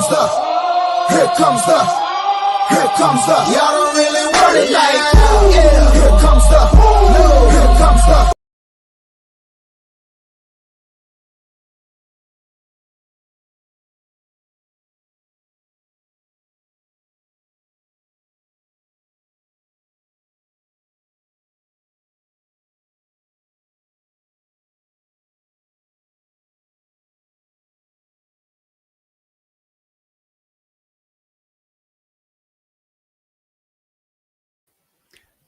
Y'all don't really want it like that. Yeah. Here comes the.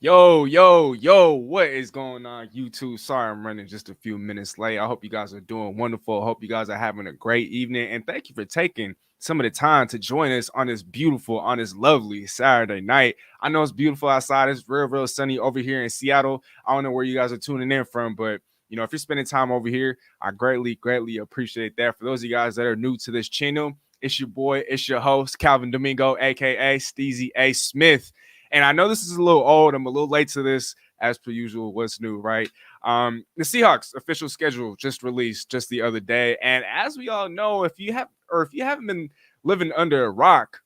Yo, what is going on, YouTube? Sorry, I'm running just a few minutes late. I hope you guys are doing wonderful. I hope you guys are having a great evening. And thank you for taking some of the time to join us on this beautiful, on this lovely Saturday night. I know it's beautiful outside. It's real sunny over here in Seattle. I don't know where you guys are tuning in from, but you know, if you're spending time over here, I greatly appreciate that. For those of you guys that are new to this channel, it's your boy, it's your host, Calvin-Domingo, aka Steezy A. Smith. And I know this is a little old. I'm a little late to this, as per usual. What's new, right? The Seahawks official schedule just released just the other day. And as we all know, if you haven't been living under a rock,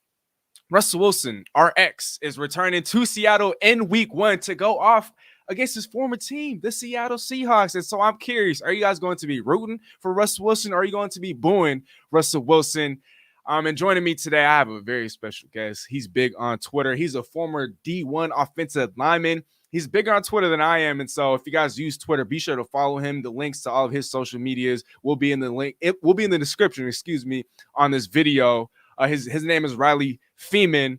Russell Wilson, RX, is returning to Seattle in week 1 to go off against his former team, the Seattle Seahawks. And so I'm curious, are you guys going to be rooting for Russell Wilson, or are you going to be booing Russell Wilson? And joining me today, I have a very special guest. He's big on Twitter. He's a former D1 offensive lineman. He's bigger on Twitter than I am. And so if you guys use Twitter, be sure to follow him. The links to all of his social medias will be in the link. It will be in the description, on this video. His name is Riley Feenan,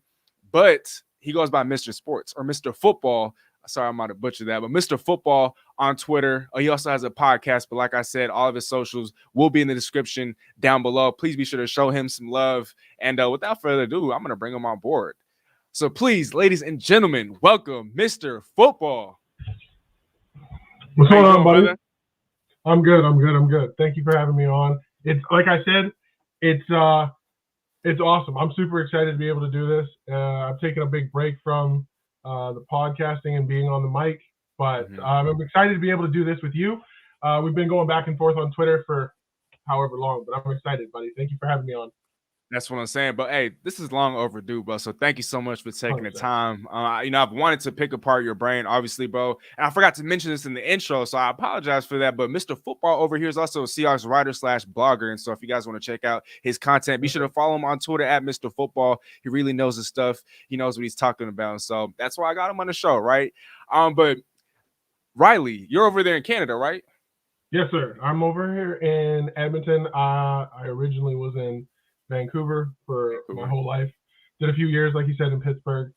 but he goes by Mr. Sports or Mr. Football. Sorry, I might have butchered that, but Mr. Football on Twitter. He also has a podcast, but like I said, all of his socials will be in the description down below. Please be sure to show him some love. And without further ado, I'm going to bring him on board. So please, ladies and gentlemen, welcome Mr. Football. What's going on, buddy? Brother? I'm good. Thank you for having me on. It's like I said, it's awesome. I'm super excited to be able to do this. I've taken a big break from the podcasting and being on the mic, but I'm excited to be able to do this with you. We've been going back and forth on Twitter for however long, but I'm excited, buddy. Thank you for having me on. That's what I'm saying. But hey, this is long overdue, bro. So thank you so much for taking the time. I've wanted to pick apart your brain, obviously, bro. And I forgot to mention this in the intro, so I apologize for that. But Mr. Football over here is also a Seahawks writer / blogger. And so if you guys want to check out his content, be sure to follow him on Twitter at Mr. Football. He really knows his stuff. He knows what he's talking about. So that's why I got him on the show, right? But Riley, you're over there in Canada, right? Yes, sir. I'm over here in Edmonton. I originally was in Vancouver for my whole life. Did a few years, like you said, in Pittsburgh,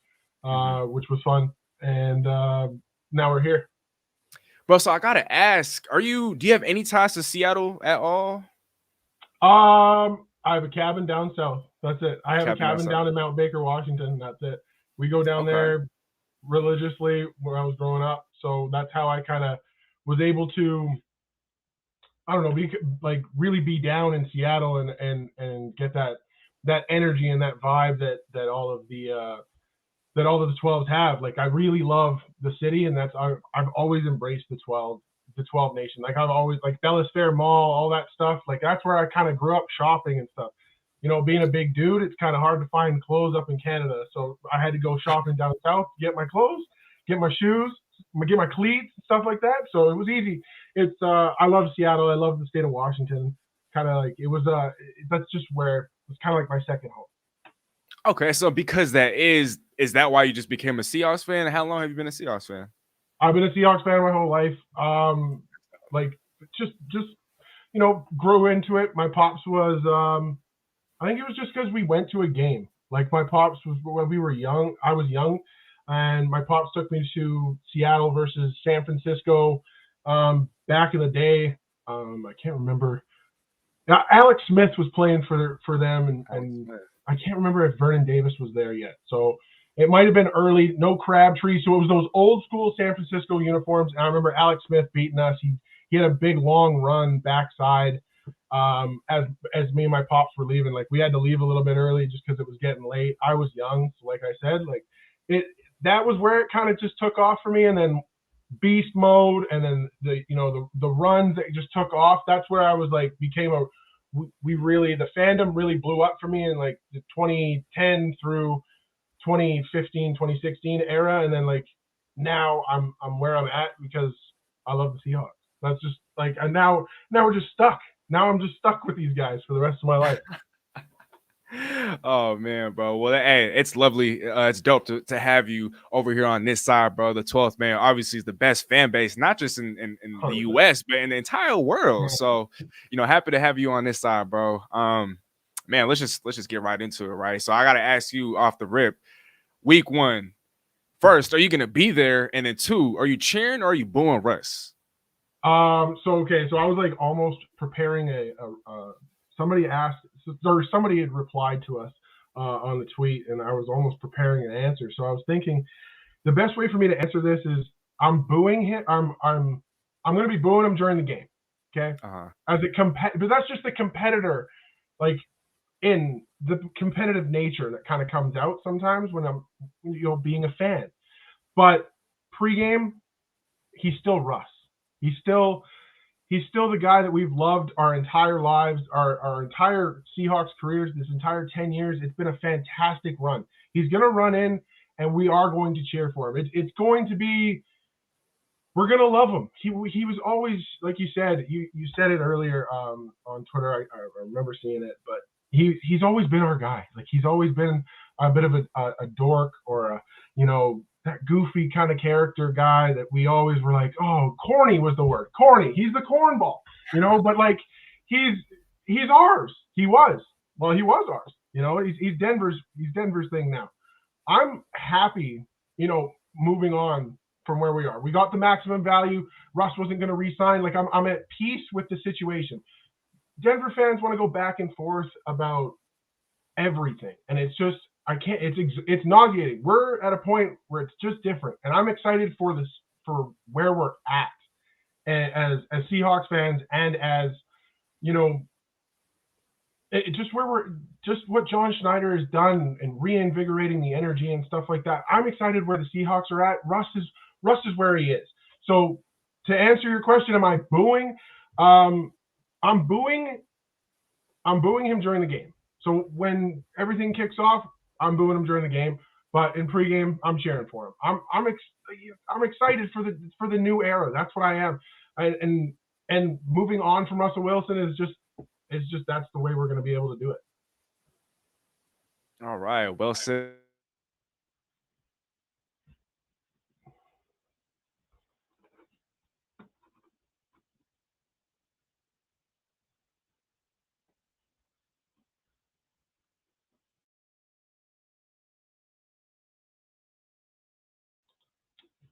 which was fun. And now we're here. Bro, so I gotta ask, do you have any ties to Seattle at all? I have a cabin down south. That's it. I have a cabin down in Mount Baker, Washington. That's it. We go down there religiously where I was growing up. So that's how I kind of was able to, I don't know, really be down in Seattle and get that energy and that vibe that all of the 12s have. Like, I really love the city, and I've always embraced the 12 nation. Like, I've always, like, Bellis Fair Mall, all that stuff. Like, that's where I kind of grew up shopping and stuff. You know, being a big dude, it's kind of hard to find clothes up in Canada. So I had to go shopping down south to get my clothes, get my shoes, get my cleats, stuff like that. So it was easy. It's I love Seattle. I love the state of Washington. Kind of like it was. That's just where it's kind of like my second home. Okay, so because that is that why you just became a Seahawks fan? How long have you been a Seahawks fan? I've been a Seahawks fan my whole life. Like just grew into it. My pops was. I think it was just because we went to a game. Like, my pops was when we were young. I was young. And my pops took me to Seattle versus San Francisco back in the day. I can't remember. Alex Smith was playing for them, and I can't remember if Vernon Davis was there yet. So it might have been early, no Crabtree. So it was those old school San Francisco uniforms. And I remember Alex Smith beating us. He had a big long run backside as me and my pops were leaving. Like, we had to leave a little bit early just because it was getting late. I was young, so like I said, like that was where it kind of just took off for me. And then beast mode, and then the runs that just took off. That's where I was like became a we really, the fandom really blew up for me in like the 2010 through 2015, 2016 era, and then like now I'm where I'm at because I love the Seahawks. That's just like, and now we're just stuck. Now I'm just stuck with these guys for the rest of my life. Oh man, bro. Well, hey, it's lovely. It's dope to have you over here on this side, bro. The 12th man obviously is the best fan base, not just in the US, but in the entire world. So, happy to have you on this side, bro. Man, let's just get right into it, right? So I gotta ask you off the rip, week 1, first, are you gonna be there? And then 2, are you cheering or are you booing Russ? So I was like almost preparing somebody asked, or somebody had replied to us on the tweet, and I was almost preparing an answer. So I was thinking the best way for me to answer this is I'm booing him. I'm going to be booing him during the game. Okay. As but that's just the competitor, like in the competitive nature that kind of comes out sometimes when I'm, being a fan. But pregame, he's still Russ. He's still the guy that we've loved our entire lives, our entire Seahawks careers, this entire 10 years. It's been a fantastic run. He's going to run in, and we are going to cheer for him. It's going to be, we're going to love him. He was always, like you said, you said it earlier on Twitter. I remember seeing it, but he's always been our guy. Like, he's always been a bit of a dork, or that goofy kind of character guy that we always were like, oh, corny was the word. Corny. He's the cornball, but like he's ours. He was ours. He's Denver's thing now. I'm happy, moving on from where we are. We got the maximum value. Russ wasn't going to re-sign. Like, I'm at peace with the situation. Denver fans want to go back and forth about everything, and it's just, I can't. It's nauseating. We're at a point where it's just different, and I'm excited for where we're at as Seahawks fans, and as just what John Schneider has done and reinvigorating the energy and stuff like that. I'm excited where the Seahawks are at. Russ is where he is. So to answer your question, am I booing? I'm booing him during the game. So when everything kicks off, I'm booing him during the game, but in pregame, I'm cheering for him. I'm excited for the new era. That's what I am, and moving on from Russell Wilson is just that's the way we're going to be able to do it. All right, well said.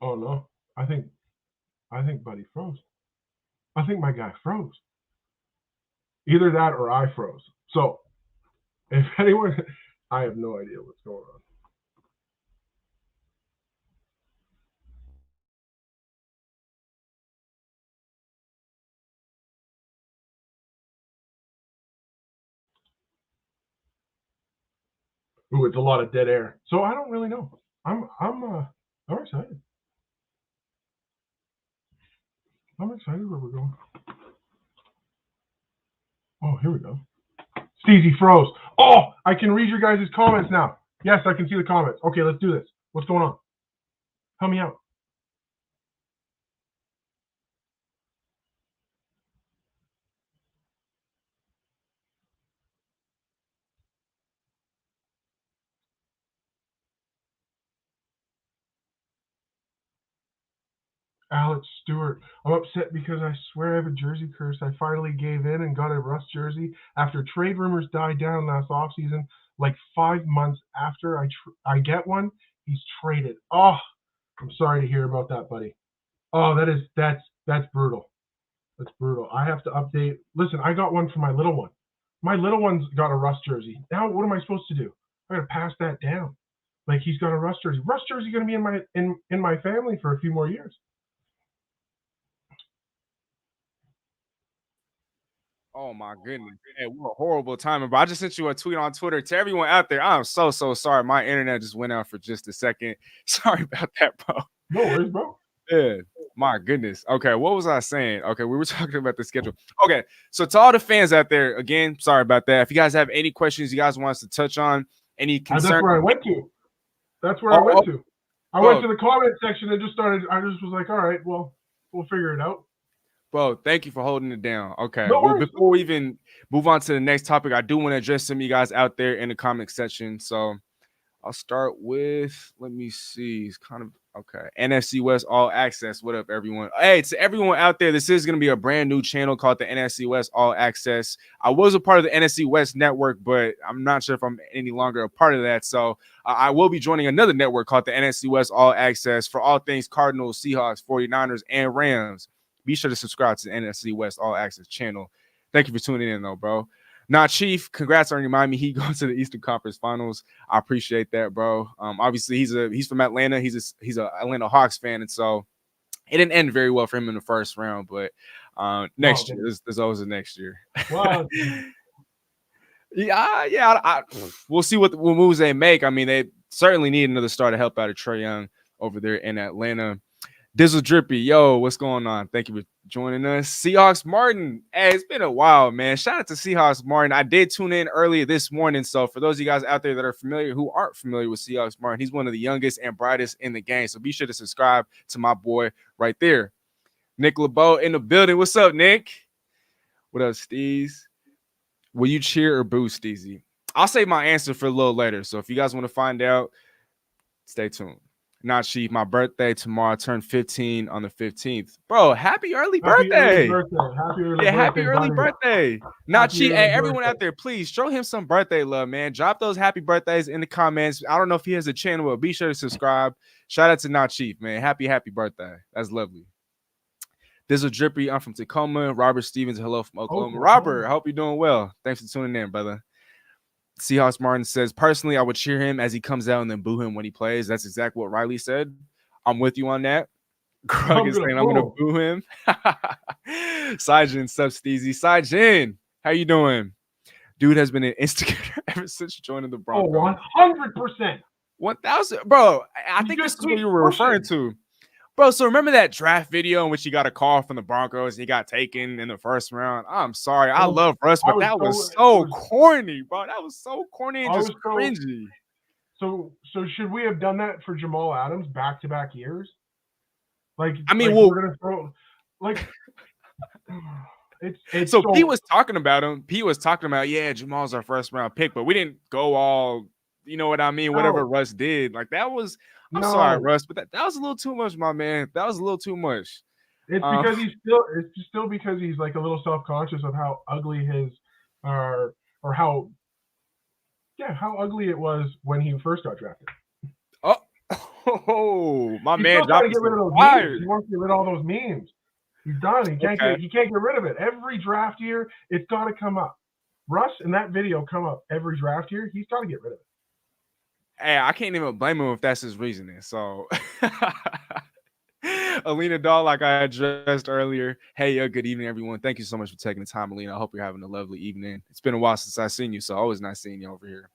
Oh no, I think Buddy froze. I think my guy froze. Either that or I froze. So if anyone, I have no idea what's going on. Ooh, it's a lot of dead air. So I don't really know. I'm excited. I'm excited where we're going. Oh, here we go. Steezy froze. Oh, I can read your guys' comments now. Yes, I can see the comments. Okay, let's do this. What's going on? Help me out. Alex Stewart. I'm upset because I swear I have a jersey curse. I finally gave in and got a Russ jersey after trade rumors died down last offseason. Like 5 months after I get one, he's traded. Oh, I'm sorry to hear about that, buddy. Oh, that's brutal. That's brutal. I have to update. Listen, I got one for my little one. My little one's got a Russ jersey. Now what am I supposed to do? I gotta pass that down. Like, he's got a Russ jersey. Russ jersey gonna be in my family for a few more years. Oh my goodness. Hey, what a horrible timing, bro. I just sent you a tweet on Twitter to everyone out there. I'm so sorry. My internet just went out for just a second. Sorry about that, bro. No worries, bro. Yeah. My goodness. Okay, what was I saying? Okay, we were talking about the schedule. Okay, so to all the fans out there, again, sorry about that. If you guys have any questions you guys want us to touch on, any concern, that's where I went to. That's where I went to. I went to the comment section and I just was like, all right, well, we'll figure it out. Bro, thank you for holding it down. Okay. Well, before we even move on to the next topic, I do want to address some of you guys out there in the comment section. So I'll start with, let me see. It's kind of okay. NFC West All Access. What up, everyone? Hey, to everyone out there, this is going to be a brand new channel called the NFC West All Access. I was a part of the NFC West network, but I'm not sure if I'm any longer a part of that. So I will be joining another network called the NFC West All Access for all things Cardinals, Seahawks, 49ers, and Rams. Be sure to subscribe to the NFC West All Access channel. Thank you for tuning in, though, bro. Nah, Chief, congrats on reminding me he goes to the Eastern Conference Finals. I appreciate that, bro. Obviously, he's from Atlanta. He's a Atlanta Hawks fan, and so it didn't end very well for him in the first round. But next year, there's always a next year. Wow. We'll see what moves they make. I mean, they certainly need another star to help out of Trae Young over there in Atlanta. Dizzle Drippy, yo, what's going on? Thank you for joining us. Seahawks Martin, hey, it's been a while, man. Shout out to Seahawks Martin. I did tune in earlier this morning, so for those of you guys out there that are familiar, who aren't familiar with Seahawks Martin, he's one of the youngest and brightest in the game, so be sure to subscribe to my boy right there. Nick LeBeau in the building. What's up, Nick? What up, Steez? Will you cheer or boo Steezy? I'll save my answer for a little later, so if you guys want to find out, stay tuned. Not Chief, my birthday tomorrow. I turned 15 on the 15th. Bro, happy early birthday. Happy early birthday. Not Chief. Hey, everyone out there, please show him some birthday love, man. Drop those happy birthdays in the comments. I don't know if he has a channel, but be sure to subscribe. Shout out to Not Chief, man. Happy birthday. That's lovely. Dizzle Drippy, I'm from Tacoma. Robert Stevens, hello from Oklahoma. Robert, I hope you're doing well. Thanks for tuning in, brother. Seahawks Martin says, personally, I would cheer him as he comes out and then boo him when he plays. That's exactly what Riley said. I'm with you on that. Krug is saying I'm going to boo him. Saijin, sub Steezy. Saijin, how you doing? Dude has been an instigator ever since joining the Broncos. Oh, 100%. 1,000. Bro, I think this is what you were referring to. Bro, so remember that draft video in which he got a call from the Broncos and he got taken in the first round? I'm sorry. I love Russ, but that was so corny, bro. That was so corny and just cringy. So should we have done that for Jamal Adams back-to-back years? Like, I mean, we're going to throw – like – It's so Pete was talking about him. Pete was talking about, yeah, Jamal's our first-round pick, but we didn't go all, you know what I mean, whatever Russ did. Like, that was – I'm sorry, Russ, but that was a little too much, my man. That was a little too much. It's because it's still because he's like a little self-conscious of how ugly his or how ugly it was when he first got drafted. Oh, my man dropped to get rid of those memes. He wants to get rid of all those memes. He's done. He can't get rid of it. Every draft year, it's got to come up. Russ in that video come up every draft year. He's got to get rid of it. Hey, I can't even blame him if that's his reasoning. So, Alina Dahl, like I addressed earlier. Hey, good evening, everyone. Thank you so much for taking the time, Alina. I hope you're having a lovely evening. It's been a while since I've seen you, so always nice seeing you over here.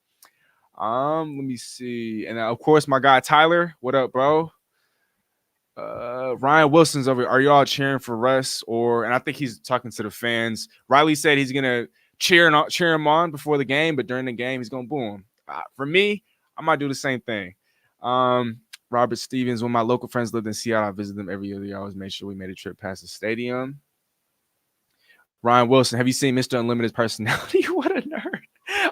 Let me see. And of course, my guy Tyler. What up, bro? Ryan Wilson's over here. Are you all cheering for Russ? And I think he's talking to the fans. Riley said he's gonna cheer him on before the game, but during the game, he's gonna boo him. For me, I might do the same thing. Robert Stevens, when my local friends lived in Seattle, I visited them every other year. I always made sure we made a trip past the stadium. Ryan Wilson, have you seen Mr. Unlimited's personality? What a nerd.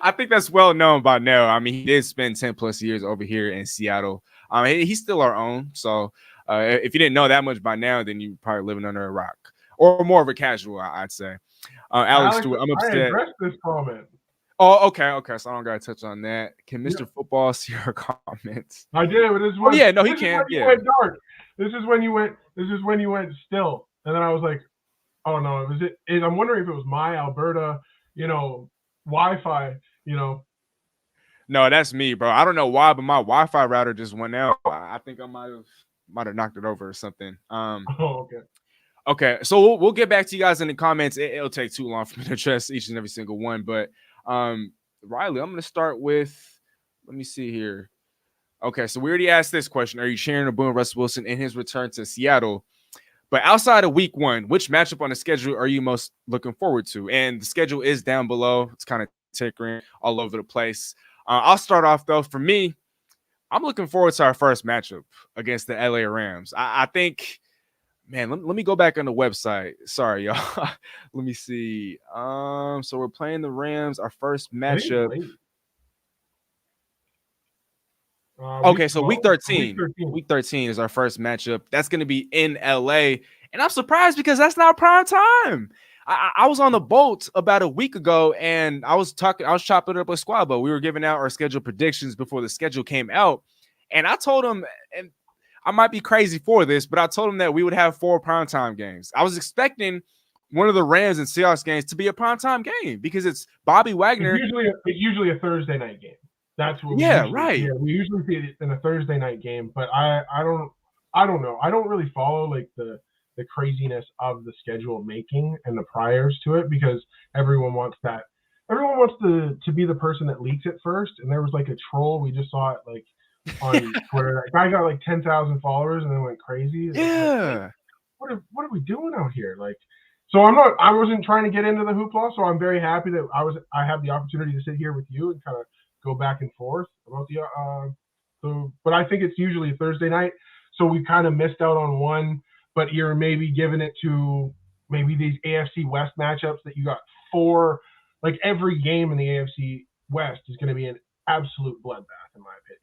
I think that's well known by now. I mean, he did spend 10 plus years over here in Seattle. He's still our own. So if you didn't know that much by now, then you're probably living under a rock or more of a casual, I'd say. Alex Stewart, I'm upset. I addressed this comment. Oh, okay. So I don't gotta touch on that. Can Mr. Football see our comments? I did. But he can. Yeah. Went dark. This is when you went still, and then I was like, oh no, I'm wondering if it was my Alberta, Wi-Fi, No, that's me, bro. I don't know why, but my Wi-Fi router just went out. I think I might have knocked it over or something. Okay. Okay, so we'll get back to you guys in the comments. It'll take too long for me to address each and every single one, but Riley, I'm going to start with, let me see here. Okay, so we already asked this question. Are you cheering or booing Russell Wilson in his return to Seattle? But outside of week 1, which matchup on the schedule are you most looking forward to? And the schedule is down below. It's kind of tickering all over the place. I'll start off, though. For me, I'm looking forward to our first matchup against the LA Rams. I think, man, let me go back on the website. Sorry, y'all. Let me see. So we're playing the Rams, our first matchup. Okay, so week 13. Week 13 is our first matchup. That's going to be in LA. And I'm surprised because that's not prime time. I was on the Boelt about a week ago, and I was chopping it up with Squad, but we were giving out our schedule predictions before the schedule came out. And I told him, and I might be crazy for this, but I told him that we would have 4 primetime games. I was expecting one of the Rams and Seahawks games to be a primetime game because it's Bobby Wagner. It's usually a Thursday night game. That's what right. Yeah, we usually see it in a Thursday night game, but I don't know. I don't really follow like the craziness of the schedule making and the priors to it because everyone wants that. Everyone wants to be the person that leaks it first. And there was like a troll. We just saw it like on Twitter. That guy got like 10,000 followers and then went crazy. Yeah. Like, what are we doing out here? Like, so I wasn't trying to get into the hoopla. So I'm very happy that I have the opportunity to sit here with you and kind of go back and forth about but I think it's usually a Thursday night. So we kind of missed out on one, but you're maybe giving it to maybe these AFC West matchups that you got 4, like every game in the AFC West is going to be an absolute bloodbath, in my opinion.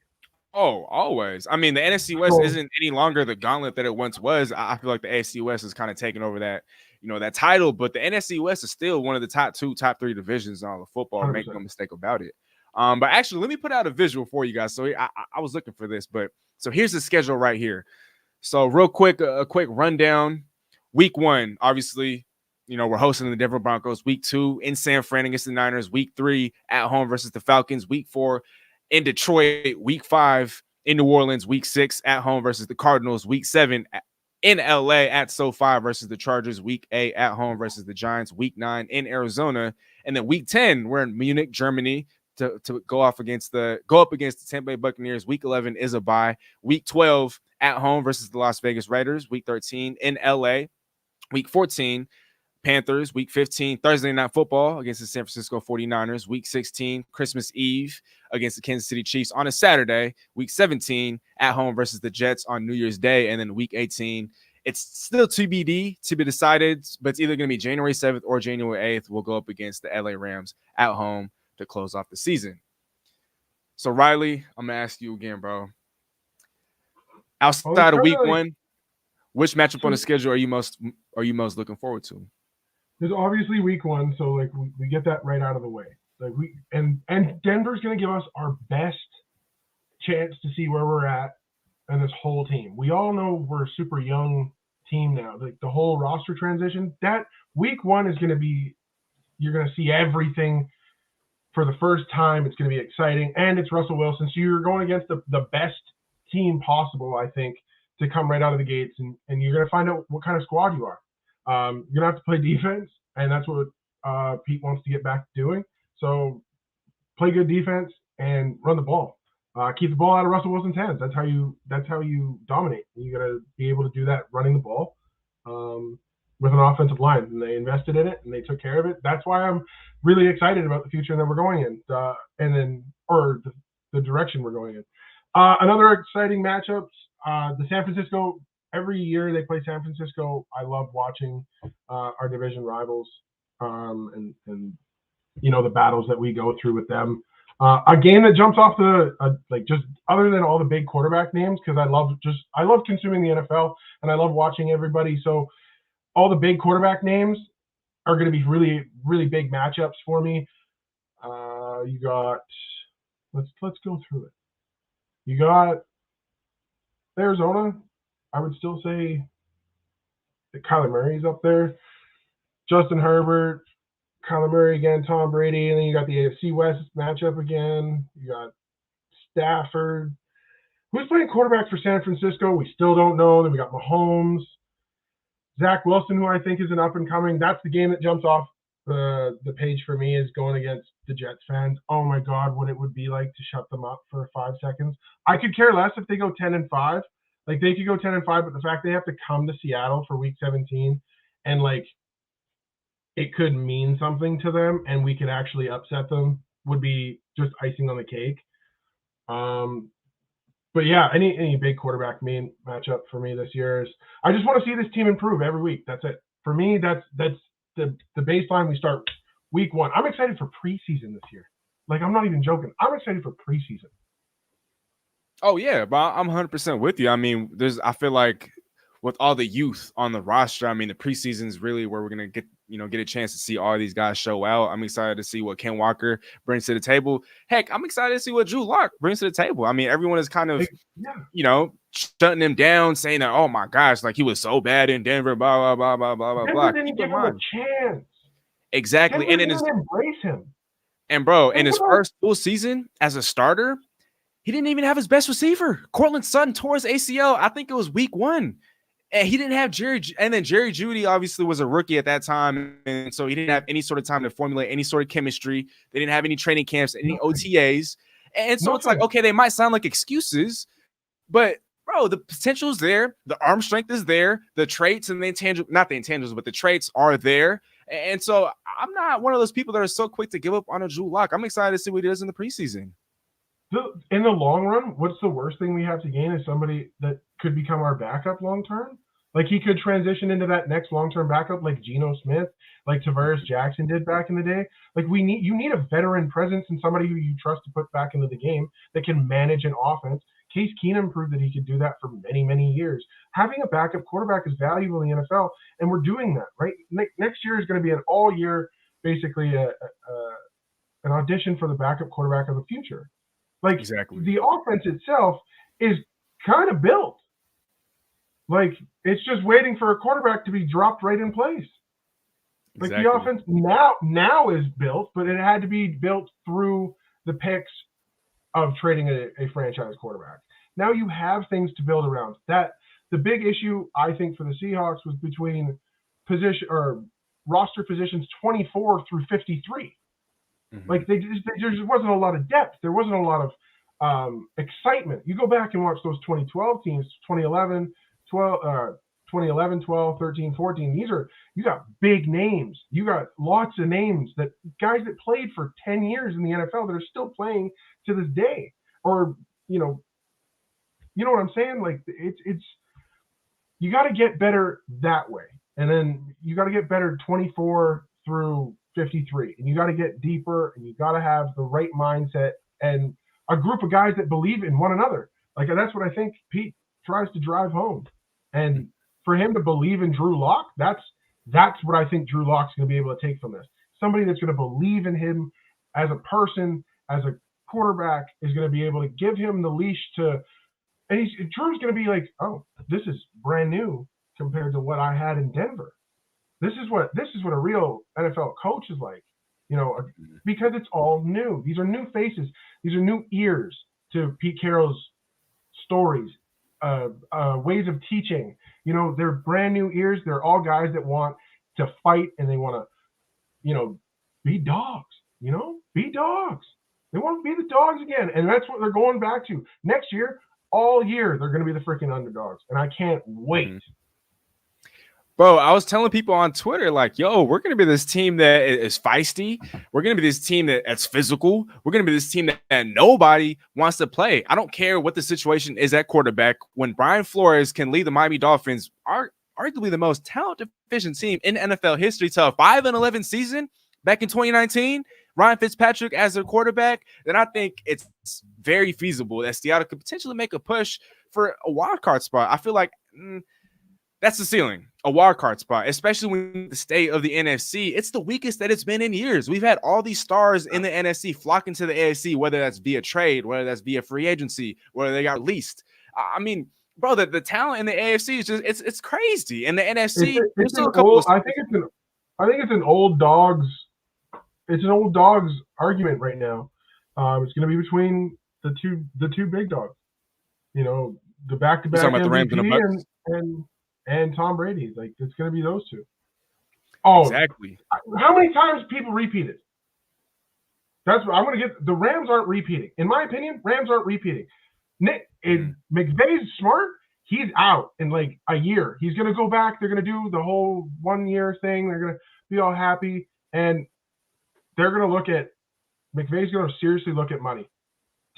Oh, always. I mean, the NFC West isn't any longer the gauntlet that it once was. I feel like the AFC West is kind of taking over that, that title, but the NFC West is still one of the top 2, top 3 divisions in all of football. 100%. Make no mistake about it. But actually, let me put out a visual for you guys. So I was looking for this, but so here's the schedule right here. So real quick, a quick rundown. Week 1, obviously, we're hosting the Denver Broncos. Week 2 in San Fran against the Niners. Week 3 at home versus the Falcons. Week 4 in Detroit. Week 5 in New Orleans. Week 6 at home versus the Cardinals. Week 7 in LA at SoFi versus the Chargers. Week 8 at home versus the Giants. Week 9 in Arizona. And then week 10, we're in Munich, Germany, to go up against the Tampa Bay Buccaneers. Week 11 is a bye. Week 12 at home versus the Las Vegas Raiders. Week 13 in LA. Week 14, Panthers. Week 15, Thursday Night Football against the San Francisco 49ers. Week 16, Christmas Eve against the Kansas City Chiefs on a Saturday. Week 17, at home versus the Jets on New Year's Day. And then week 18, it's still TBD, to be decided, but it's either going to be January 7th or January 8th. We'll go up against the LA Rams at home to close off the season. So Riley, I'm gonna ask you again, bro. Outside of week 1, which matchup on the schedule are you most looking forward to? There's obviously week 1, so like we get that right out of the way. Like and Denver's gonna give us our best chance to see where we're at and this whole team. We all know we're a super young team now. Like the whole roster transition, that week 1 is gonna be, you're gonna see everything. For the first time, it's going to be exciting, and it's Russell Wilson. So you're going against the best team possible, I think, to come right out of the gates, and you're going to find out what kind of squad you are. You're going to have to play defense, and that's what Pete wants to get back to doing. So play good defense and run the ball. Keep the ball out of Russell Wilson's hands. That's how you dominate. You got to be able to do that running the ball. With an offensive line, and they invested in it and they took care of it. That's why I'm really excited about the future that we're going in, the direction we're going in. Another exciting matchups, the San Francisco. Every year they play San Francisco. I love watching our division rivals and the battles that we go through with them. A game that jumps off just other than all the big quarterback names, because I love consuming the NFL and I love watching everybody. So all the big quarterback names are going to be really, really big matchups for me. You got, let's go through it. You got Arizona. I would still say that Kyler Murray's up there. Justin Herbert, Kyler Murray again, Tom Brady, and then you got the AFC West matchup again. You got Stafford. Who's playing quarterback for San Francisco? We still don't know. Then we got Mahomes. Zach Wilson, who I think is an up-and-coming. That's the game that jumps off the page for me is going against the Jets fans. Oh my God, what it would be like to shut them up for 5 seconds. I could care less if they go 10-5. Like they could go 10-5, but the fact they have to come to Seattle for week 17 and like it could mean something to them and we could actually upset them would be just icing on the cake. But yeah, any big quarterback matchup for me this year is I just want to see this team improve every week. That's it. For me, that's the baseline. We start week 1. I'm excited for preseason this year. Like I'm not even joking. I'm excited for preseason. Oh yeah, but I'm 100% with you. I mean, I feel like with all the youth on the roster, I mean, the preseason is really where we're gonna get a chance to see all these guys show out. I'm excited to see what Ken Walker brings to the table. Heck, I'm excited to see what Drew Lock brings to the table. I mean, everyone is kind of, shutting him down, saying that, oh my gosh, like he was so bad in Denver, blah, blah, blah, blah, blah, blah. Didn't give him a chance. Exactly. And didn't embrace him. And bro, in his first full season as a starter, he didn't even have his best receiver. Cortland Sutton tore his ACL. I think it was week 1. And he didn't have Jerry. And then Jerry Jeudy obviously was a rookie at that time. And so he didn't have any sort of time to formulate any sort of chemistry. They didn't have any training camps, any OTAs. And so it's like, okay, they might sound like excuses, but bro, the potential is there. The arm strength is there. The traits and the intangibles, not the intangibles, but the traits are there. And so I'm not one of those people that are so quick to give up on a Drew Lock. I'm excited to see what he does in the preseason. In the long run, what's the worst thing we have to gain is somebody that could become our backup long term. Like he could transition into that next long-term backup like Geno Smith, like Tavares Jackson did back in the day. Like you need a veteran presence and somebody who you trust to put back into the game that can manage an offense. Case Keenum proved that he could do that for many, many years. Having a backup quarterback is valuable in the NFL, and we're doing that, right? Next year is going to be an all-year, basically an audition for the backup quarterback of the future. Like exactly. The offense itself is kind of built. Like it's just waiting for a quarterback to be dropped right in place. Like the offense now is built, but it had to be built through the picks of trading a franchise quarterback. Now you have things to build around. That the big issue I think for the Seahawks was between position or roster positions 24 through 53. Mm-hmm. Like there just wasn't a lot of depth. There wasn't a lot of excitement. You go back and watch those 2012 teams, 2011, 12, 13, 14. You got big names. You got lots of names that guys that played for 10 years in the NFL that are still playing to this day. Or, you know what I'm saying? Like it's you got to get better that way. And then you got to get better 24 through 53. And you got to get deeper and you got to have the right mindset and a group of guys that believe in one another. Like that's what I think Pete tries to drive home. And for him to believe in Drew Lock, that's what I think Drew Lock's going to be able to take from this. Somebody that's going to believe in him as a person, as a quarterback, is going to be able to give him the leash to, and Drew's going to be like, oh, this is brand new compared to what I had in Denver. This is what a real NFL coach is like, because it's all new. These are new faces. These are new ears to Pete Carroll's stories. Ways of teaching, they're brand new ears. They're all guys that want to fight and they want to, be dogs, be dogs. They want to be the dogs again. And that's what they're going back to next year. All year, they're going to be the freaking underdogs. And I can't wait. Mm-hmm. Bro, I was telling people on Twitter, like, yo, we're going to be this team that is feisty. We're going to be this team that's physical. We're going to be this team that nobody wants to play. I don't care what the situation is at quarterback. When Brian Flores can lead the Miami Dolphins, arguably the most talent-efficient team in NFL history, to a 5-11 season back in 2019, Ryan Fitzpatrick as their quarterback, then I think it's very feasible that Seattle could potentially make a push for a wild card spot. I feel like that's the ceiling, a wild card spot, especially when the state of the NFC, it's the weakest that it's been in years. We've had all these stars in the NFC flocking to the AFC, whether that's via trade, whether that's via free agency, whether they got released. I mean, bro, the talent in the AFC is just it's crazy. And the NFC, I think it's an old dogs. It's an old dogs argument right now. It's going to be between the two big dogs. The back-to-back MVP and Tom Brady. Like it's going to be those two. Oh, exactly. How many times people repeat it? That's what I'm going to get. The Rams aren't repeating. In my opinion, Rams aren't repeating. McVay's smart. He's out in like a year. He's going to go back. They're going to do the whole 1 year thing. They're going to be all happy. And they're going to look at, McVay's going to seriously look at money.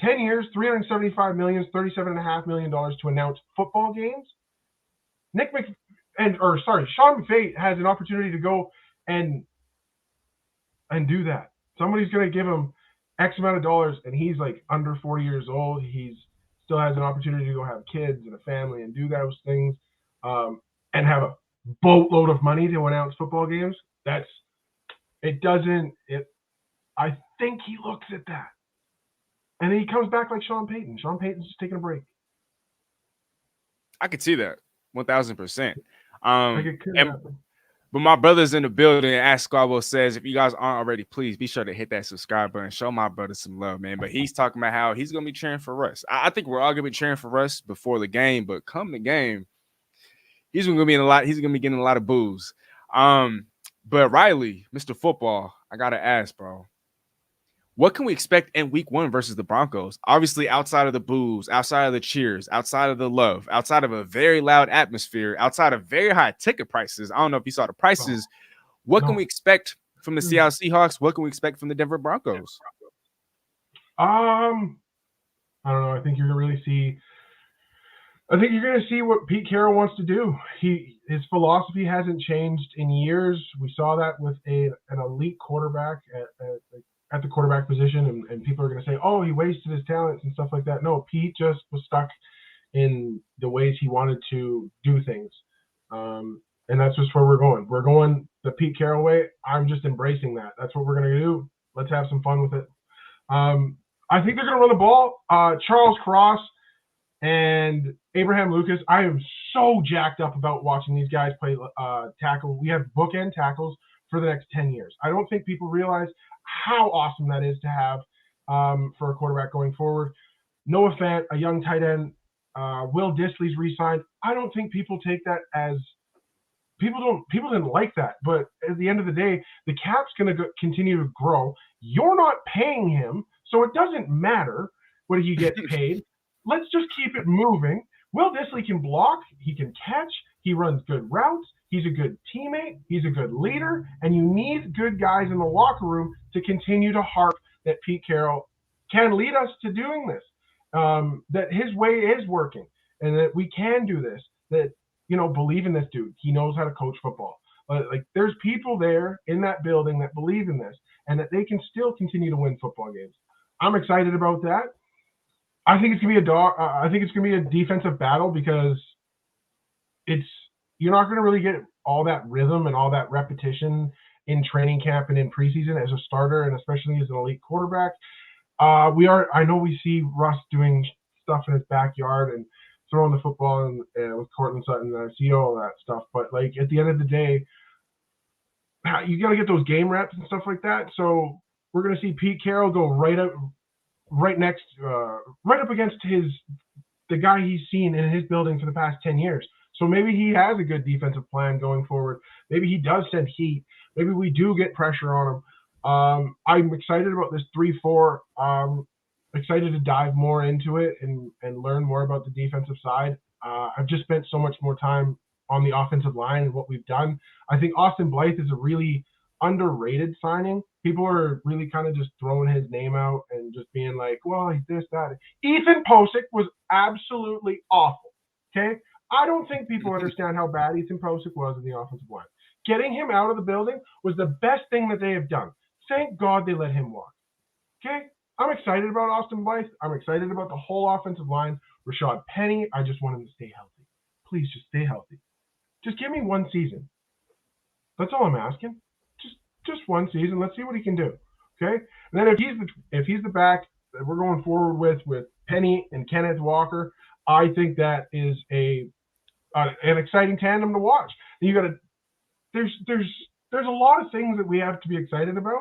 10 years, $375 million, $37.5 million to announce football games. Sean McVay has an opportunity to go and do that. Somebody's going to give him X amount of dollars, and he's like under 40 years old. He's still has an opportunity to go have kids and a family and do those things, and have a boatload of money to announce football games. I think he looks at that. And then he comes back like Sean Payton. Sean Payton's just taking a break. I could see that 1,000%. But my brother's in the building, and Ask Squabble says, if you guys aren't already, please be sure to hit that subscribe button. Show my brother some love, man. But he's talking about how he's going to be cheering for Russ. I think we're all going to be cheering for Russ before the game, but come the game, he's going to be getting a lot of boos. But Riley, Mr. Football, I got to ask, bro. What can we expect in week 1 versus the Broncos? Obviously, outside of the boos, outside of the cheers, outside of the love, outside of a very loud atmosphere, outside of very high ticket prices. I don't know if you saw the prices. What can we expect from the Seattle Seahawks? What can we expect from the Denver Broncos? I don't know. I think you're going to see what Pete Carroll wants to do. His philosophy hasn't changed in years. We saw that with an elite quarterback at the quarterback position, and people are going to say, oh, he wasted his talents and stuff like that. No, Pete just was stuck in the ways he wanted to do things. And that's just where we're going. We're going the Pete Carroll way. I'm just embracing that. That's what we're going to do. Let's have some fun with it. I think they're going to run the ball. Charles Cross and Abraham Lucas, I am so jacked up about watching these guys play tackle. We have bookend tackles for the next 10 years. I don't think people realize how awesome that is to have for a quarterback going forward. Noah Fant, a young tight end. Will Dissly's re-signed. I don't think people take that as people didn't like that. But at the end of the day, the cap's going to continue to grow. You're not paying him, so it doesn't matter what he gets paid. Let's just keep it moving. Will Dissly can block. He can catch. He runs good routes. He's a good teammate. He's a good leader. And you need good guys in the locker room to continue to harp that Pete Carroll can lead us to doing this, that his way is working, and that we can do this, that, believe in this dude. He knows how to coach football. Like, there's people there in that building that believe in this, and that they can still continue to win football games. I'm excited about that. I think it's going to be a defensive battle, because you're not going to really get all that rhythm and all that repetition in training camp and in preseason as a starter, and especially as an elite quarterback. I know we see Russ doing stuff in his backyard and throwing the football with Cortland Sutton, and I see all that stuff. But like, at the end of the day, you got to get those game reps and stuff like that. So we're going to see Pete Carroll go right up against the guy he's seen in his building for the past 10 years. So maybe he has a good defensive plan going forward. Maybe he does send heat. Maybe we do get pressure on him. I'm excited about this 3-4. Excited to dive more into it and learn more about the defensive side. I've just spent so much more time on the offensive line and what we've done. I think Austin Blight is a really underrated signing. People are really kind of just throwing his name out and just being like, well, he's this, that. Ethan Posick was absolutely awful, okay? I don't think people understand how bad Ethan Posick was in the offensive line. Getting him out of the building was the best thing that they have done. Thank God they let him walk. Okay? I'm excited about Austin Blight. I'm excited about the whole offensive line. Rashad Penny, I just want him to stay healthy. Please just stay healthy. Just give me one season. That's all I'm asking. Just one season. Let's see what he can do. Okay? And then if he's the back that we're going forward with Penny and Kenneth Walker, I think that is an exciting tandem to watch. There's a lot of things that we have to be excited about.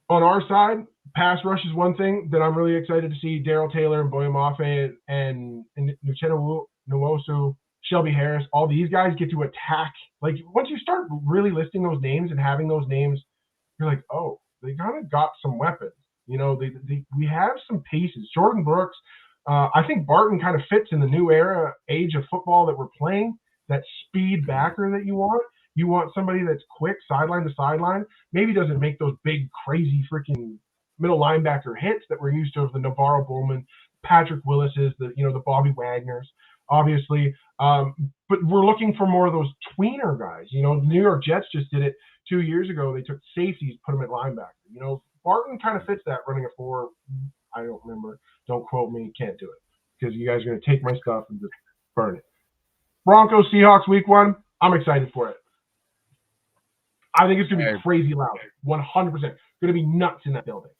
On our side, pass rush is one thing that I'm really excited to see. Daryl Taylor and Boye Mafe and Uchenna Nwosu Shelby Harris, all these guys get to attack. Like, once you start really listing those names and having those names, you're like, oh, they kind of got some weapons. You know, we have some pieces. Jordan Brooks, I think Barton kind of fits in the new age of football that we're playing, that speed backer that you want. You want somebody that's quick, sideline to sideline, maybe doesn't make those big, crazy freaking middle linebacker hits that we're used to of the Navarro Bowman, Patrick Willis's, the Bobby Wagners, obviously. But we're looking for more of those tweener guys. You know, the New York Jets just did it 2 years ago. They took safeties, put them at linebacker. You know, Barton kind of fits that, running a 4. I don't remember. Don't quote me. Can't do it because you guys are going to take my stuff and just burn it. Broncos, Seahawks, week 1. I'm excited for it. I think it's going to be crazy loud. 100%. Going to be nuts in that building.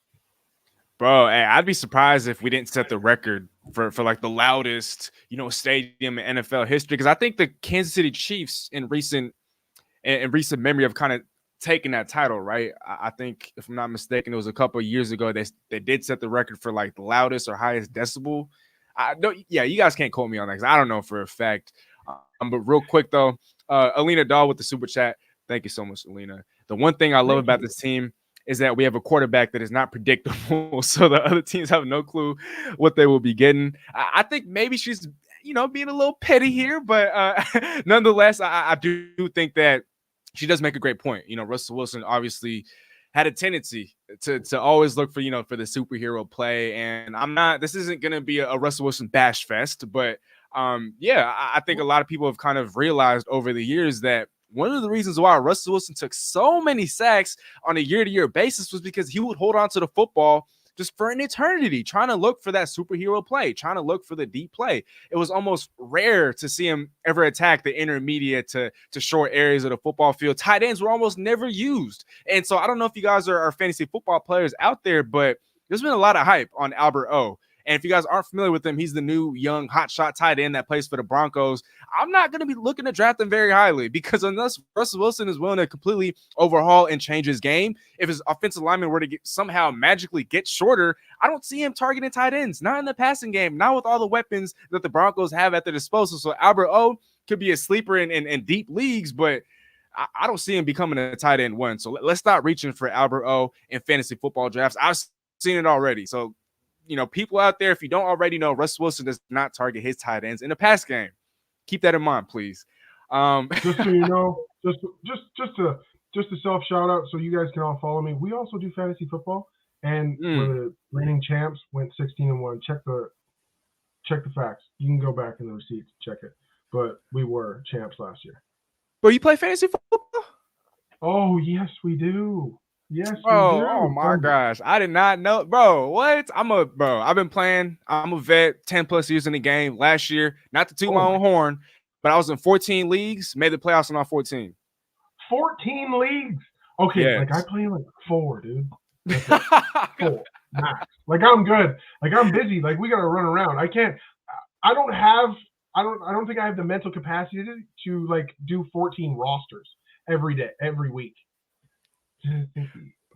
Bro, hey, I'd be surprised if we didn't set the record for like the loudest, stadium in NFL history. Because I think the Kansas City Chiefs in recent memory have kind of taken that title, right? I think, if I'm not mistaken, it was a couple of years ago they did set the record for like the loudest or highest decibel. You guys can't quote me on that because I don't know for a fact. But real quick though, Alina Dahl with the super chat. Thank you so much, Alina. The one thing I love about this team is that we have a quarterback that is not predictable, so the other teams have no clue what they will be getting. I think maybe she's, being a little petty here, but nonetheless, I do think that she does make a great point. Russell Wilson obviously had a tendency to always look for, for the superhero play, and this isn't going to be a Russell Wilson bash fest, but I think a lot of people have kind of realized over the years that one of the reasons why Russell Wilson took so many sacks on a year-to-year basis was because he would hold on to the football just for an eternity, trying to look for that superhero play, trying to look for the deep play. It was almost rare to see him ever attack the intermediate to short areas of the football field. Tight ends were almost never used. And so I don't know if you guys are fantasy football players out there, but there's been a lot of hype on Albert O. And if you guys aren't familiar with him, he's the new young hotshot tight end that plays for the Broncos. I'm not going to be looking to draft him very highly because unless Russell Wilson is willing to completely overhaul and change his game, if his offensive lineman were to somehow magically get shorter, I don't see him targeting tight ends, not in the passing game, not with all the weapons that the Broncos have at their disposal. So Albert O could be a sleeper in deep leagues, but I don't see him becoming a tight end 1. So let's stop reaching for Albert O in fantasy football drafts. I've seen it already. So people out there, if you don't already know, Russell Wilson does not target his tight ends in the pass game. Keep that in mind, please. Just so you know, just a self shout out, so you guys can all follow me. We also do fantasy football, and we're the reigning champs. Went 16-1. Check the facts. You can go back in the receipts, check it. But we were champs last year. But you play fantasy football? Oh yes, we do. Yes, bro. Oh my gosh, I did not know, bro. What? I've been playing. I'm a vet, 10+ years in the game. Last year, not to toot my own horn, but I was in 14 leagues, made the playoffs in all 14. 14 leagues. Okay, yes. Like I play like 4, dude. 4 max. Like I'm good. Like I'm busy. Like we gotta run around. I don't think I have the mental capacity to like do 14 rosters every day, every week.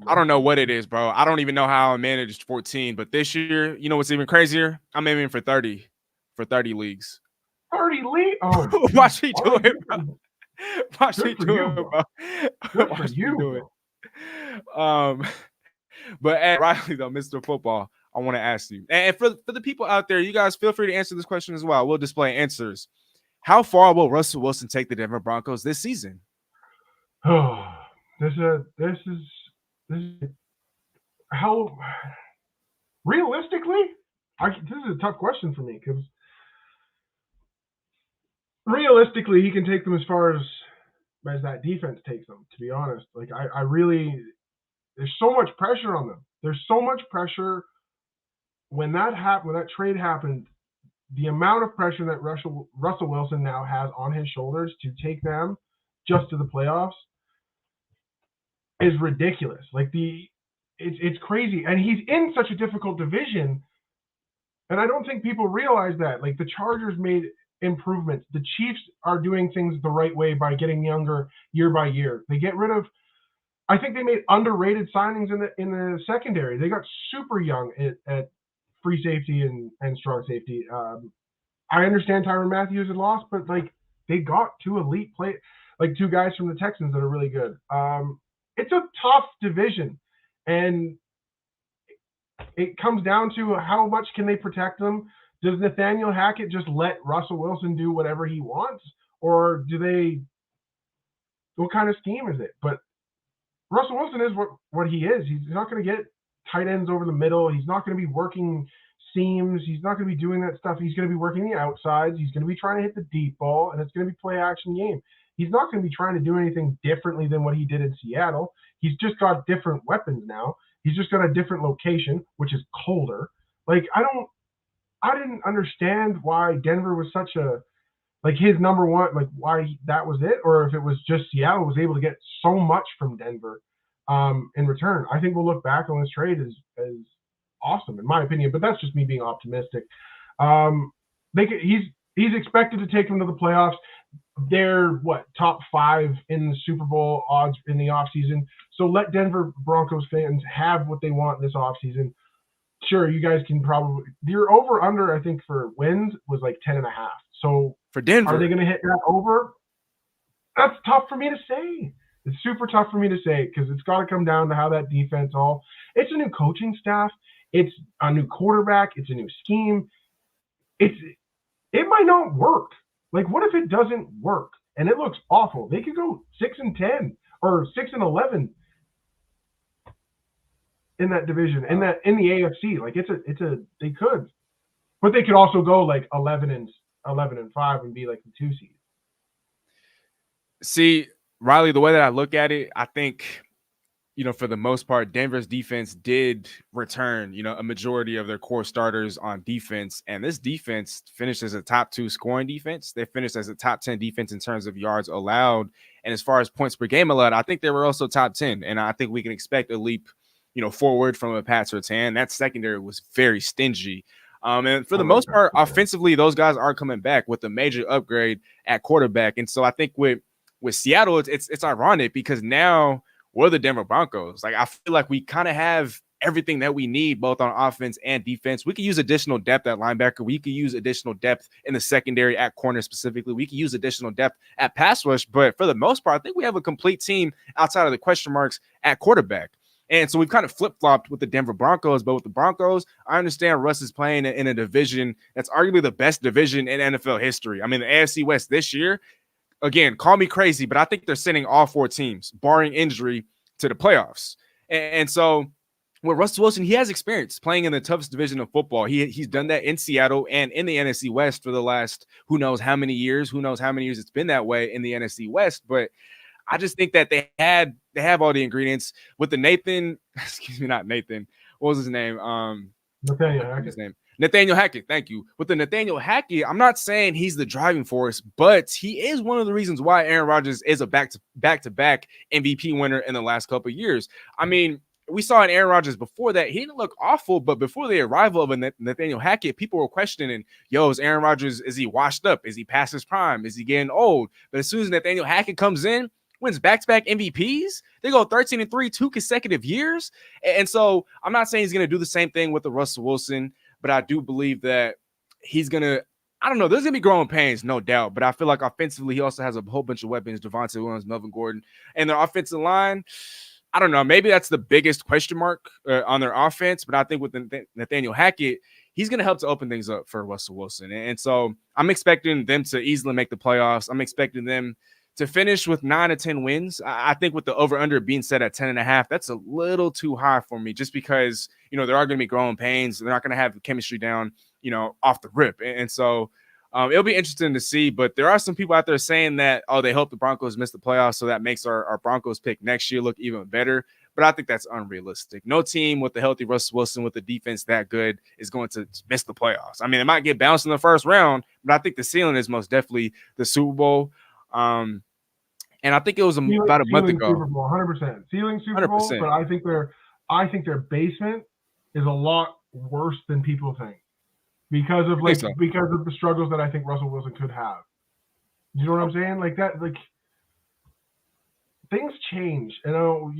I don't know what it is, bro. I don't even know how I managed 14, but this year, you know what's even crazier? I'm aiming for 30 leagues. 30 leagues? Oh, watch me do it, bro. Watch me do it, bro. Good for you, bro. But Riley, though, Mr. Football, I want to ask you, and for the people out there, you guys feel free to answer this question as well. We'll display answers. How far will Russell Wilson take the Denver Broncos this season? Oh. This is how realistically. This is a tough question for me because realistically, he can take them as far as that defense takes them. To be honest, like I really, there's so much pressure on them. There's so much pressure when that trade happened. The amount of pressure that Russell Wilson now has on his shoulders to take them just to the playoffs is ridiculous. Like it's crazy, and he's in such a difficult division, and I don't think people realize that. Like the Chargers made improvements, the Chiefs are doing things the right way by getting younger year by year. They get rid of. I think they made underrated signings in the secondary. They got super young at free safety and strong safety. I understand Tyrann Mathieu had lost, but like they got two elite two guys from the Texans that are really good. It's a tough division, and it comes down to how much can they protect them. Does Nathaniel Hackett just let Russell Wilson do whatever he wants, or do they? What kind of scheme is it? But Russell Wilson is what he is. He's not going to get tight ends over the middle. He's not going to be working seams. He's not going to be doing that stuff. He's going to be working the outsides. He's going to be trying to hit the deep ball, and it's going to be play action game. He's not going to be trying to do anything differently than what he did in Seattle. He's just got different weapons now. He's just got a different location, which is colder. Like I didn't understand why Denver was such a his number one, why that was it, or if it was just Seattle was able to get so much from Denver in return. I think we'll look back on this trade as awesome, in my opinion, but that's just me being optimistic. He's expected to take them to the playoffs. They're top 5 in the Super Bowl odds in the offseason. So let Denver Broncos fans have what they want this offseason. Sure, you guys can probably your over under, I think, for wins was 10.5. So for Denver, are they going to hit that over? That's tough for me to say. It's super tough for me to say because it's got to come down to how that defense it's a new coaching staff. It's a new quarterback. It's a new scheme. It might not work. What if it doesn't work and it looks awful? They could go 6-10 or 6-11 in that division, in the AFC. They could, but they could also go 11-5 and be the 2 seed. See, Riley, the way that I look at it, I think, for the most part, Denver's defense did return, a majority of their core starters on defense. And this defense finished as a top 2 scoring defense. They finished as a top 10 defense in terms of yards allowed. And as far as points per game allowed, I think they were also top 10. And I think we can expect a leap, forward from a Pat Surtain. That secondary was very stingy. And for the most part, offensively, those guys are coming back with a major upgrade at quarterback. And so I think with Seattle, it's ironic because now we're the Denver Broncos. I feel like we kind of have everything that we need, both on offense and defense. We could use additional depth at linebacker. We could use additional depth in the secondary at corner specifically. We could use additional depth at pass rush. But for the most part, I think we have a complete team outside of the question marks at quarterback. And so we've kind of flip-flopped with the Denver Broncos. But with the Broncos, I understand Russ is playing in a division that's arguably the best division in NFL history. I mean, the AFC West this year, again, call me crazy, but I think they're sending all 4 teams, barring injury, to the playoffs. And so with Russell Wilson, he has experience playing in the toughest division of football. He's done that in Seattle and in the NFC West for the last who knows how many years it's been that way in the NFC West. But I just think that they have all the ingredients with the not Nathan. What was his name? Nathaniel Hackett. Thank you. With the Nathaniel Hackett, I'm not saying he's the driving force, but he is one of the reasons why Aaron Rodgers is a back-to-back MVP winner in the last couple of years. I mean, we saw in Aaron Rodgers before that, he didn't look awful, but before the arrival of Nathaniel Hackett, people were questioning, is Aaron Rodgers, is he washed up? Is he past his prime? Is he getting old? But as soon as Nathaniel Hackett comes in, wins back-to-back MVPs, they go 13-3 2 consecutive years. And so I'm not saying he's going to do the same thing with the Russell Wilson, but I do believe that he's going to, I don't know, there's going to be growing pains, no doubt. But I feel like offensively, he also has a whole bunch of weapons, Devontae Williams, Melvin Gordon. And their offensive line, I don't know, maybe that's the biggest question mark on their offense. But I think with Nathaniel Hackett, he's going to help to open things up for Russell Wilson. And so I'm expecting them to easily make the playoffs. I'm expecting them to finish with 9 to 10 wins. I think with the over-under being set at 10.5, that's a little too high for me just because, there are going to be growing pains. They're not going to have the chemistry down, off the rip. And so it'll be interesting to see. But there are some people out there saying that, they hope the Broncos miss the playoffs, so that makes our Broncos pick next year look even better. But I think that's unrealistic. No team with a healthy Russell Wilson with a defense that good is going to miss the playoffs. I mean, it might get bounced in the first round, but I think the ceiling is most definitely the Super Bowl. And I think it was about a month ago. Super Bowl, 100%. Ceiling Super Bowl, 100%. But I think their basement is a lot worse than people think because of the struggles that I think Russell Wilson could have. You know what I'm saying? Things change. I don't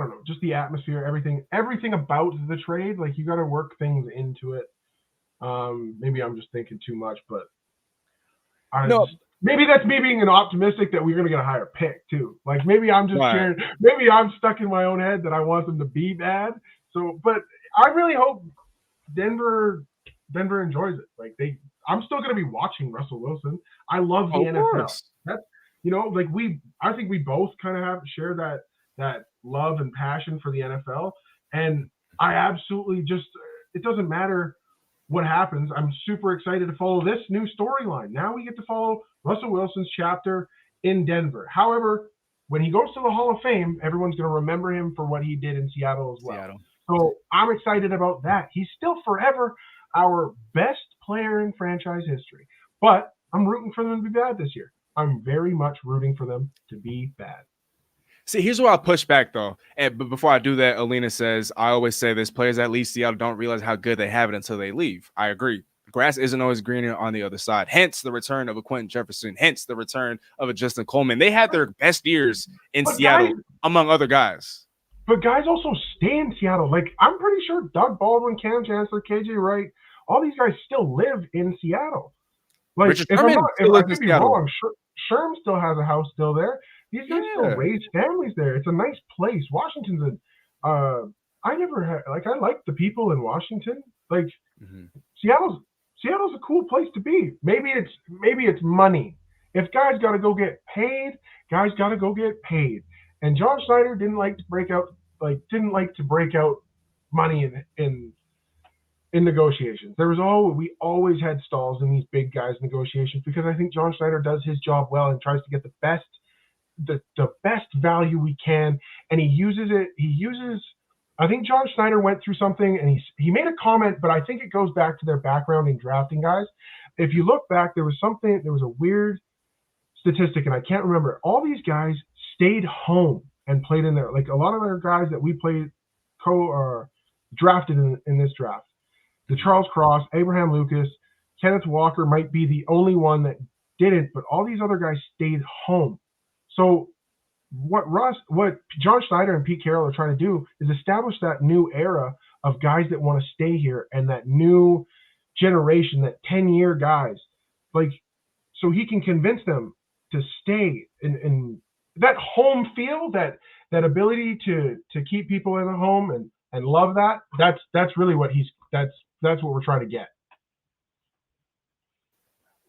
know, just the atmosphere, everything about the trade. You got to work things into it. Maybe I'm just thinking too much, but maybe that's me being an optimistic that we're going to get a higher pick too. Like maybe I'm just scared. Maybe I'm stuck in my own head that I want them to be bad. So, but I really hope Denver enjoys it. Like I'm still going to be watching Russell Wilson. I love the NFL. That's, like I think we both kind of share that love and passion for the NFL. And I absolutely it doesn't matter what happens. I'm super excited to follow this new storyline. Now we get to follow Russell Wilson's chapter in Denver. However, when he goes to the Hall of Fame, everyone's going to remember him for what he did in Seattle as well. So I'm excited about that. He's still forever our best player in franchise history. But I'm rooting for them to be bad this year. I'm very much rooting for them to be bad. See, here's where I'll push back, though. But before I do that, Alina says, I always say this, players that leave Seattle don't realize how good they have it until they leave. I agree. Grass isn't always greener on the other side. Hence the return of a Quentin Jefferson. Hence the return of a Justin Coleman. They had their best years in Seattle, among other guys. But guys also stay in Seattle. Like, I'm pretty sure Doug Baldwin, Cam Chancellor, KJ Wright, all these guys still live in Seattle. Like, Richard if Sherman I could be wrong, Sherm still has a house still there. These guys still raise families there. It's a nice place. Washington's I like the people in Washington. Like Seattle's a cool place to be. Maybe it's money. If guys got to go get paid, guys got to go get paid. And John Schneider didn't like to break out money in negotiations. We always had stalls in these big guys' negotiations because I think John Schneider does his job well and tries to get the best value we can, and he uses I think John Schneider went through something and he made a comment, but I think it goes back to their background in drafting guys. If you look back, there was a weird statistic and I can't remember. All these guys stayed home and played in there. Like a lot of their guys that we played drafted in this draft. The Charles Cross, Abraham Lucas, Kenneth Walker might be the only one that didn't, but all these other guys stayed home. So what John Schneider and Pete Carroll are trying to do is establish that new era of guys that want to stay here and that new generation, that 10-year guys, like, so he can convince them to stay in that home feel, that ability to keep people in the home and love that. That's really what that's what we're trying to get.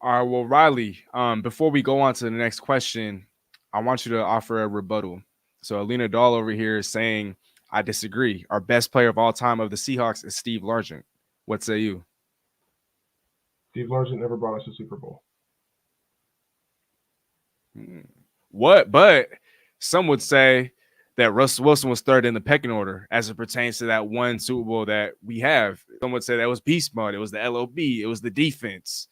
All right, well, Riley, before we go on to the next question, I want you to offer a rebuttal. So Alina Dahl over here is saying, I disagree. Our best player of all time of the Seahawks is Steve Largent. What say you? Steve Largent never brought us a Super Bowl. What? But some would say that Russell Wilson was third in the pecking order as it pertains to that one Super Bowl that we have. Some would say that was beast mode. It was the LOB. It was the defense.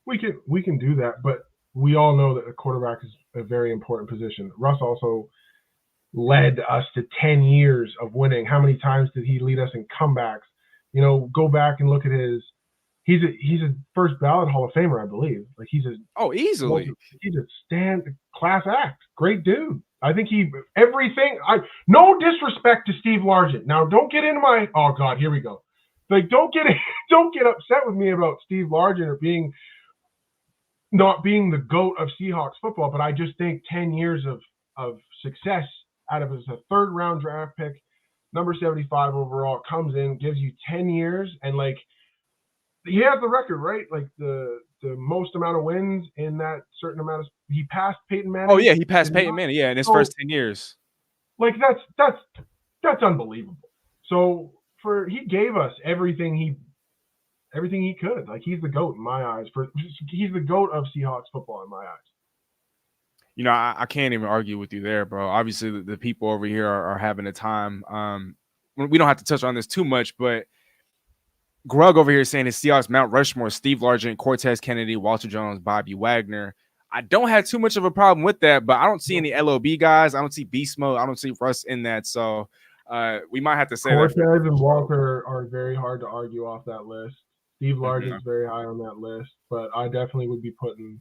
We can do that, but we all know that a quarterback is a very important position. Russ also led us to 10 years of winning. How many times did he lead us in comebacks? Go back and look at he's a first ballot Hall of Famer, I believe. Like easily. He's a class act. Great dude. I think no disrespect to Steve Largent. Now don't get into oh God, here we go. Like don't get upset with me about Steve Largent or not being the GOAT of Seahawks football, but I just think 10 years of success out of as a third round draft pick, number 75 overall, comes in, gives you 10 years, and like he has the record, right? Like the most amount of wins in that certain amount of he passed Peyton Manning. Oh yeah, he passed Peyton Manning, in his first 10 years. Like that's unbelievable. So he gave us everything he could. Like he's the GOAT in my eyes. He's the GOAT of Seahawks football in my eyes. I can't even argue with you there, bro. Obviously, the people over here are having a time. We don't have to touch on this too much, but Grug over here is saying his Seahawks Mount Rushmore: Steve Largent, Cortez Kennedy, Walter Jones, Bobby Wagner. I don't have too much of a problem with that, but I don't see any LOB guys. I don't see Beast Mode. I don't see Russ in that. So we might have to say Cortez and Walker are very hard to argue off that list. Steve Largent's very high on that list, but I definitely would be putting.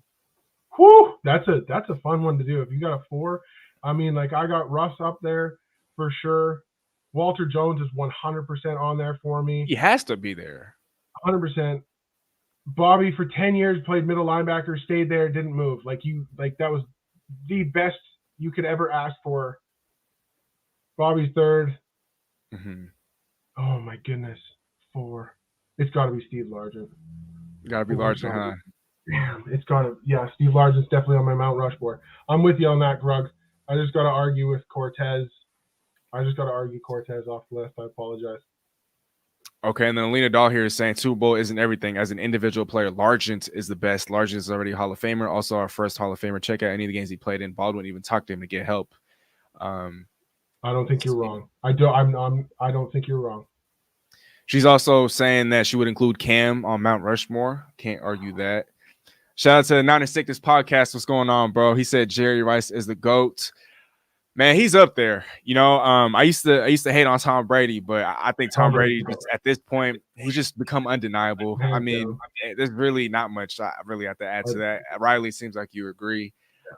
That's a fun one to do. If you got a 4, I mean, like I got Russ up there for sure. Walter Jones is 100% on there for me. He has to be there. 100%. Bobby for 10 years played middle linebacker, stayed there, didn't move. Like that was the best you could ever ask for. Bobby's third. Mm-hmm. Oh my goodness, 4. It's got to be Steve Largent. Got to be Largent, huh? Damn, it's got to. Yeah, Steve Largent's definitely on my Mount Rushmore. I'm with you on that, Grug. I just got to argue with Cortez. I just got to argue Cortez off the list. I apologize. Okay, and then Alina Dahl here is saying Super Bowl isn't everything. As an individual player, Largent is the best. Largent is already a Hall of Famer. Also our first Hall of Famer. Check out any of the games he played in. Baldwin even talked to him to get help. I don't think you're wrong. I don't think you're wrong. She's also saying that she would include Cam on Mount Rushmore. Can't argue that. Shout out to the 9 and Sickness podcast. What's going on, bro? He said Jerry Rice is the GOAT. Man, he's up there. You know, I used to hate on Tom Brady, but I think Tom Brady just, at this point, he's just become undeniable. I mean, there's really not much I really have to add to that. Riley, seems like you agree.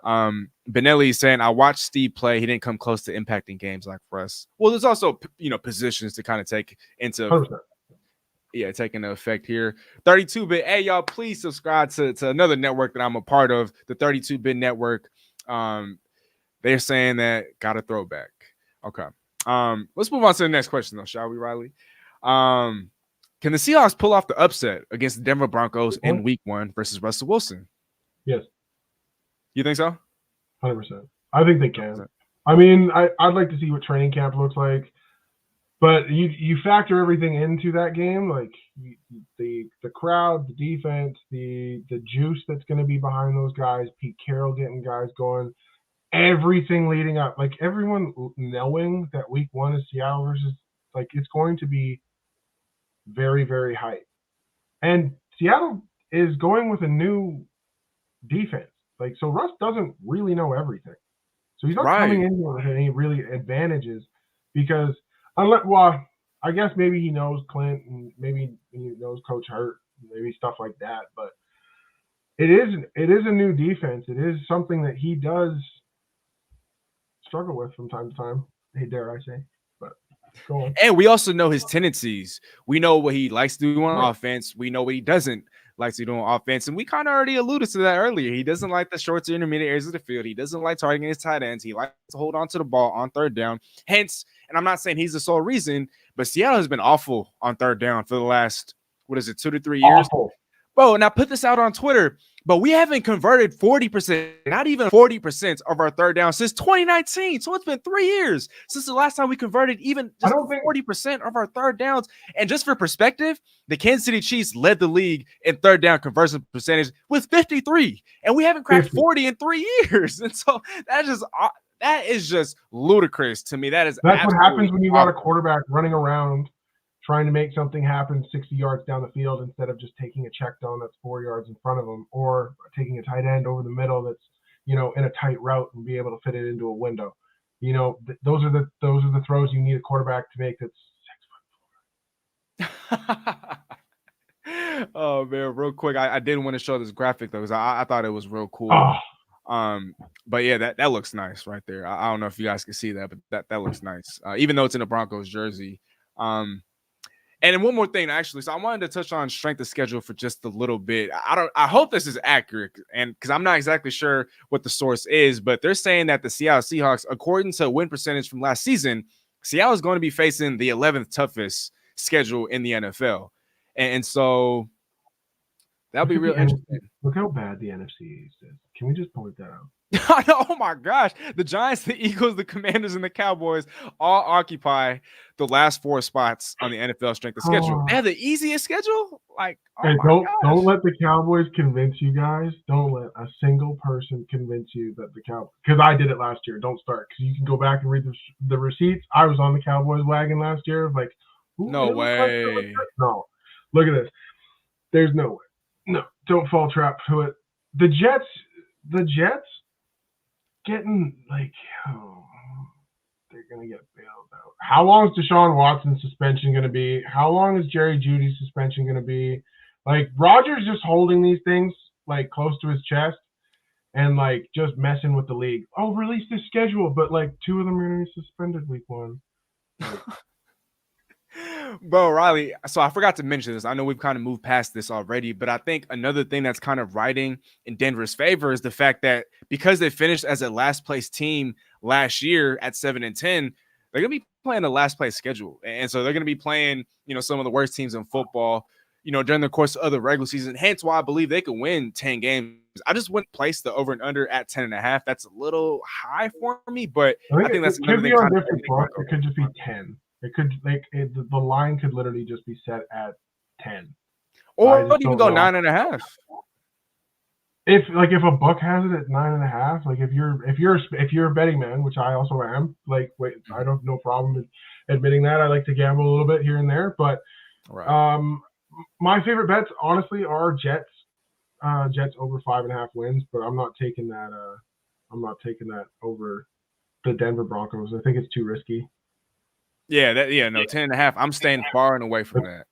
Benelli is saying, I watched Steve play. He didn't come close to impacting games like Russ. Well, there's also, positions to kind of take into 100%. taking effect here. 32-bit. Hey, y'all, please subscribe to another network that I'm a part of, the 32-bit network. They're saying that got a throwback. Okay. Let's move on to the next question, though, shall we, Riley? Can the Seahawks pull off the upset against the Denver Broncos in Week 1 versus Russell Wilson? Yes. You think so? 100%. I think they can. 100%. I mean, I'd like to see what training camp looks like, but you factor everything into that game, like the crowd, the defense, the juice that's going to be behind those guys, Pete Carroll getting guys going. Everything leading up, like everyone knowing that Week 1 is Seattle versus, like, it's going to be very, very hype. And Seattle is going with a new defense. Like, so Russ doesn't really know everything. So he's not coming in with any really advantages because I guess maybe he knows Clint and maybe he knows Coach Hurt, maybe stuff like that. But it is a new defense. It is something that he does struggle with from time to time. Hey, dare I say? But go on. And we also know his tendencies. We know what he likes to do on offense. We know what he doesn't like to do on offense. And we kind of already alluded to that earlier. He doesn't like the short to intermediate areas of the field. He doesn't like targeting his tight ends. He likes to hold on to the ball on third down. Hence, and I'm not saying he's the sole reason, but Seattle has been awful on third down for the last, 2 to 3 years? Awful. Bro, and I put this out on Twitter, but we haven't converted 40%, not even 40% of our third down since 2019. So it's been 3 years since the last time we converted even just 40% of our third downs. And just for perspective, the Kansas City Chiefs led the league in third down conversion percentage with 53, and we haven't cracked 40 in 3 years. And so that is just ludicrous to me. That's what happens when you got a quarterback running around trying to make something happen 60 yards down the field instead of just taking a check down that's 4 yards in front of them, or taking a tight end over the middle that's, in a tight route and be able to fit it into a window. Those are the throws you need a quarterback to make that's 6 foot. Oh man, real quick, I didn't want to show this graphic though because I thought it was real cool. But yeah, that looks nice right there. I don't know if you guys can see that, but that looks nice. Even though it's in a Broncos jersey. And then one more thing, actually. So I wanted to touch on strength of schedule for just a little bit. I hope this is accurate, and because I'm not exactly sure what the source is, but they're saying that the Seattle Seahawks, according to win percentage from last season, Seattle is going to be facing the 11th toughest schedule in the NFL, and so that'll be real interesting. Look how bad the NFC East is. Can we just point that out? Oh my gosh. The Giants, the Eagles, the Commanders, and the Cowboys all occupy the last 4 spots on the NFL strength of schedule. They have the easiest schedule? Like, don't let the Cowboys convince you guys. Don't let a single person convince you that the Cowboys, because I did it last year. Don't start, because you can go back and read the receipts. I was on the Cowboys wagon last year. Like, no way. No. Look at this. There's no way. No, don't fall trap to it. The Jets getting they're gonna get bailed out. How long is Deshaun Watson's suspension gonna be? How long is Jerry Jeudy's suspension gonna be? Like, Rodgers just holding these things like close to his chest and like just messing with the league. Oh, release the schedule, but like 2 of them are gonna be suspended week 1. Bro, Riley, so I forgot to mention this. I know we've kind of moved past this already, but I think another thing that's kind of riding in Denver's favor is the fact that because they finished as a last place team last year at 7-10, they're going to be playing the last place schedule. And so they're going to be playing, some of the worst teams in football, during the course of the regular season. Hence why I believe they could win 10 games. I just wouldn't place the over and under at 10.5. That's a little high for me, but I think that's another thing. It could just be 10. It could the line could literally just be set at 10, or even go 9.5. If a book has it at 9.5, like if you're a betting man, which I also am, I don't have no problem admitting that. I like to gamble a little bit here and there, but my favorite bets honestly are Jets. Jets over 5.5 wins, but I'm not taking that. I'm not taking that over the Denver Broncos. I think it's too risky. Yeah, 10.5. I'm staying far and away from that.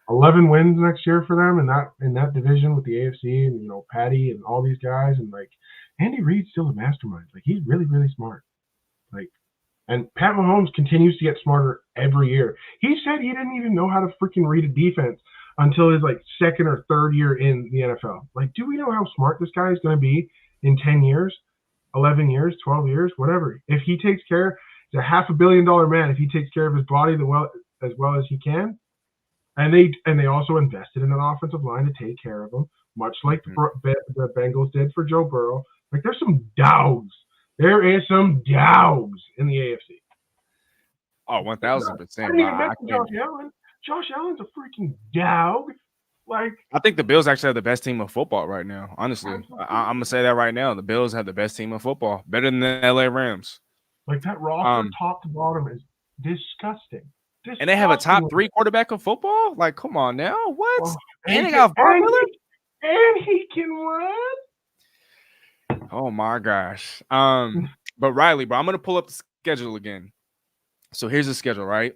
11 wins next year for them in that division with the AFC and Patty and all these guys, and Andy Reid's still a mastermind. He's really, really smart. And Pat Mahomes continues to get smarter every year. He said he didn't even know how to freaking read a defense until his second or third year in the NFL. Do we know how smart this guy is going to be in 10 years, 11 years, 12 years, whatever? If he takes care, he's a $500 million man. If he takes care of his body as well as he can, and they also invested in an offensive line to take care of him, much like the Bengals did for Joe Burrow. There's some dogs. There is some dogs in the AFC. Oh, 1,000%. I didn't even mention Josh Allen. Josh Allen's a freaking dog. I think the Bills actually have the best team of football right now. Honestly, I'm gonna say that right now. The Bills have the best team of football, better than the LA Rams. That roster, top to bottom, is disgusting. And they have a top 3 quarterback of football. Come on now, what? Oh, and they got Von Miller, and he can run. Oh my gosh. But Riley, bro, I'm gonna pull up the schedule again. So here's the schedule, right?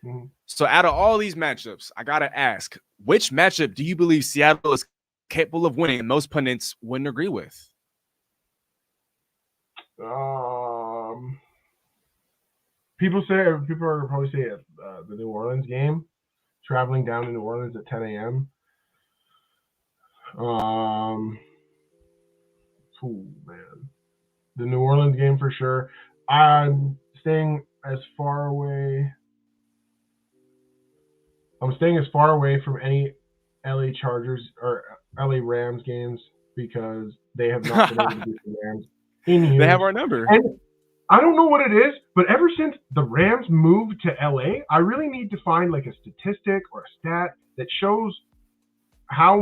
Mm-hmm. So out of all these matchups, I gotta ask, which matchup do you believe Seattle is capable of winning and most pundits wouldn't agree with? People are probably say the New Orleans game, traveling down to New Orleans at 10 a.m. Man, the New Orleans game for sure. I'm staying as far away from any LA Chargers or LA Rams games because they have not been able to beat the Rams in years. They have our number. And I don't know what it is, but ever since the Rams moved to LA, I really need to find a statistic or a stat that shows how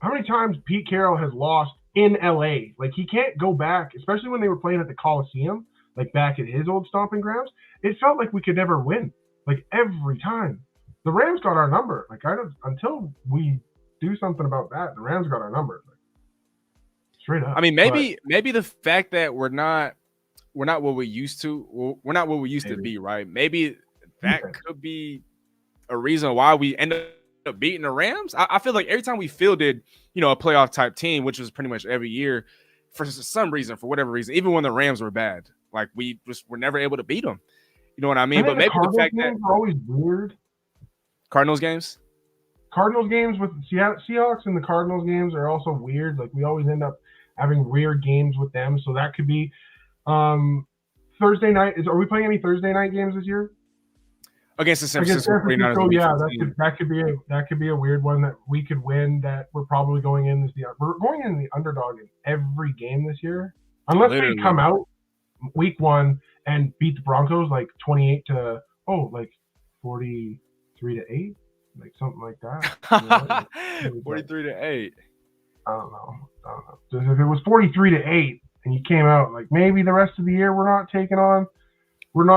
many times Pete Carroll has lost in LA. He can't go back, especially when they were playing at the Coliseum, back at his old stomping grounds. It felt like we could never win. Every time. The Rams got our number. Until we do something about that, the Rams got our number. Straight up. I mean, maybe the fact that we're not what we used to. We're not what we used to be, right? Maybe that could be a reason why we end up beating the Rams. I feel like every time we fielded, a playoff type team, which was pretty much every year, for some reason, for whatever reason, even when the Rams were bad, we just were never able to beat them. You know what I mean? But maybe the fact that are always weird. Cardinals games with Seahawks and the Cardinals games are also weird. We always end up having weird games with them. So that could be Thursday night. Are we playing any Thursday night games this year? Against the San Francisco 49ers. Yeah, that could be a weird one that we could win. That we're probably going in we're going in the underdog in every game this year, unless they come out week 1 and beat the Broncos 28 to 43-8, something like that. 43-8. I don't know. Just if it was 43-8 and you came out maybe the rest of the year we're not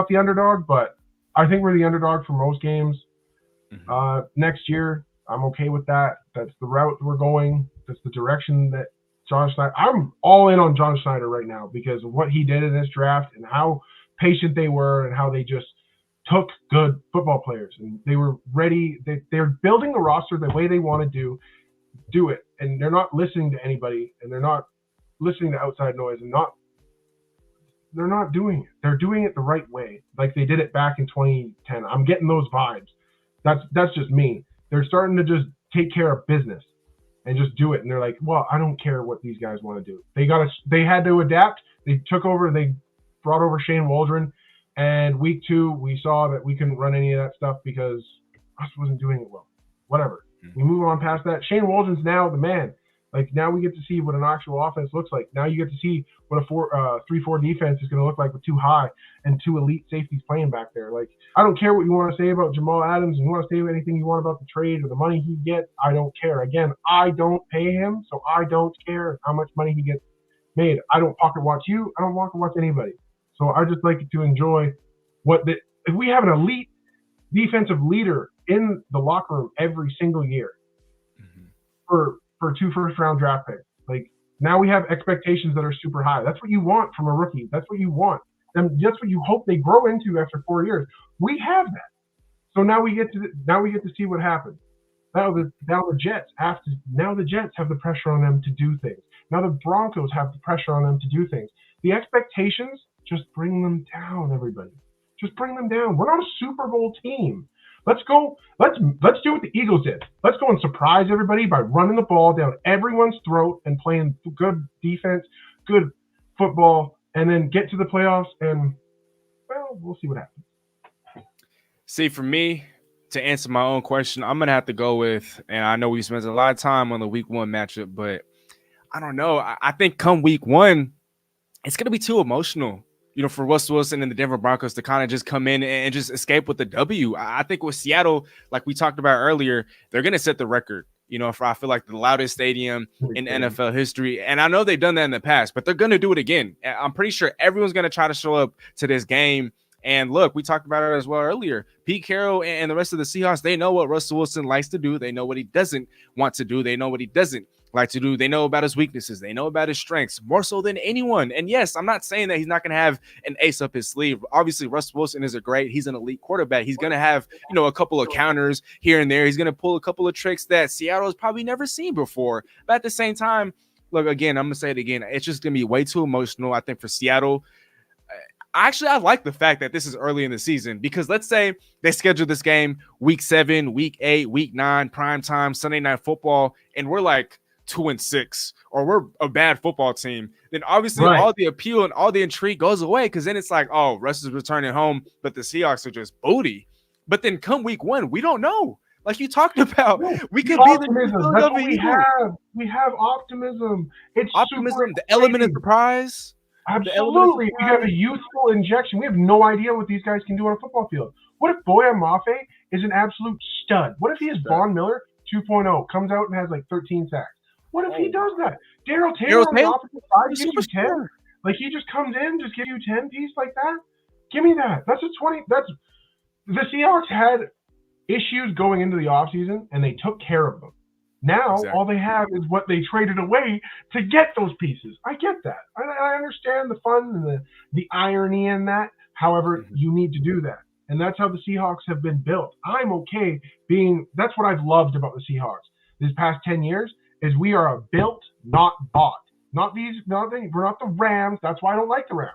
the underdog, but I think we're the underdog for most games. Mm-hmm. Next year, I'm okay with that. That's the route we're going. That's the direction that John Schneider. I'm all in on John Schneider right now because of what he did in this draft and how patient they were and how they just took good football players and they were ready. They're building the roster the way they want to do it, and they're not listening to anybody and they're not listening to outside noise and they're not doing it. They're doing it the right way, like they did it back in 2010. I'm getting those vibes. That's just me. They're starting to just take care of business and just do it. And they're like, well, I don't care what these guys want to do. They had to adapt. They took over. They brought over Shane Waldron. And week 2, we saw that we couldn't run any of that stuff because Russ wasn't doing it well. Whatever. We move on past that. Shane Waldron's now the man. Like, now we get to see what an actual offense looks like. Now you get to see what a 3-4 defense is going to look like with 2 high and 2 elite safeties playing back there. Like, I don't care what you want to say about Jamal Adams, and you want to say anything you want about the trade or the money he gets. I don't care. Again, I don't pay him, so I don't care how much money he gets made. I don't pocket watch you. I don't pocket watch anybody. So I just like to enjoy if we have an elite defensive leader in the locker room every single year for 2 first-round draft picks. Like, now we have expectations that are super high. That's what you want from a rookie. That's what you want. And that's what you hope they grow into after 4 years. We have that. So now we get to see what happens. Now the Jets have the pressure on them to do things. Now the Broncos have the pressure on them to do things. The expectations, just bring them down, everybody. Just bring them down. We're not a Super Bowl team. Let's do what the Eagles did. Let's go and surprise everybody by running the ball down everyone's throat and playing good defense, good football, and then get to the playoffs and, well, we'll see what happens. See, for me, to answer my own question, I'm going to have to go with, and I know we spent a lot of time on the week 1 matchup, but I don't know. I think come week 1, it's going to be too emotional, for Russell Wilson and the Denver Broncos to kind of just come in and just escape with the W. I think with Seattle, like we talked about earlier, they're going to set the record, for I feel like the loudest stadium in NFL history. And I know they've done that in the past, but they're going to do it again. I'm pretty sure everyone's going to try to show up to this game. And look, we talked about it as well earlier. Pete Carroll and the rest of the Seahawks, they know what Russell Wilson likes to do. They know what he doesn't want to do. They know what he doesn't like to do. They know about his weaknesses. They know about his strengths more so than anyone. And yes, I'm not saying that he's not going to have an ace up his sleeve. Obviously, Russell Wilson is he's an elite quarterback. He's going to have, a couple of counters here and there. He's going to pull a couple of tricks that Seattle has probably never seen before. But at the same time, look, again, I'm going to say it again. It's just going to be way too emotional, I think, for Seattle. Actually, I like the fact that this is early in the season because let's say they schedule this game week 7, week 8, week 9, prime time, Sunday Night Football, and we're like 2-6, or we're a bad football team. Then obviously all the appeal and all the intrigue goes away because then it's like, oh, Russ is returning home, but the Seahawks are just booty. But then come week 1, we don't know. Like you talked about, we could be the That's what we have. We have optimism. It's optimism, the element of surprise. Absolutely. We have a youthful injection. We have no idea what these guys can do on a football field. What if Boya Mafe is an absolute stud? What if he is Von Miller 2.0, comes out and has like 13 sacks? What if he does that? Darryl Taylor on the opposite side gives you 10. Like he just comes in, just gives you 10 piece like that? Give me that. That's a 20. The Seahawks had issues going into the offseason, and they took care of them. Now, all they have is what they traded away to get those pieces. I get that. I understand the fun and the irony in that. However, you need to do that. And that's how the Seahawks have been built. I'm okay that's what I've loved about the Seahawks this past 10 years is we are a built, not bought. We're not the Rams. That's why I don't like the Rams.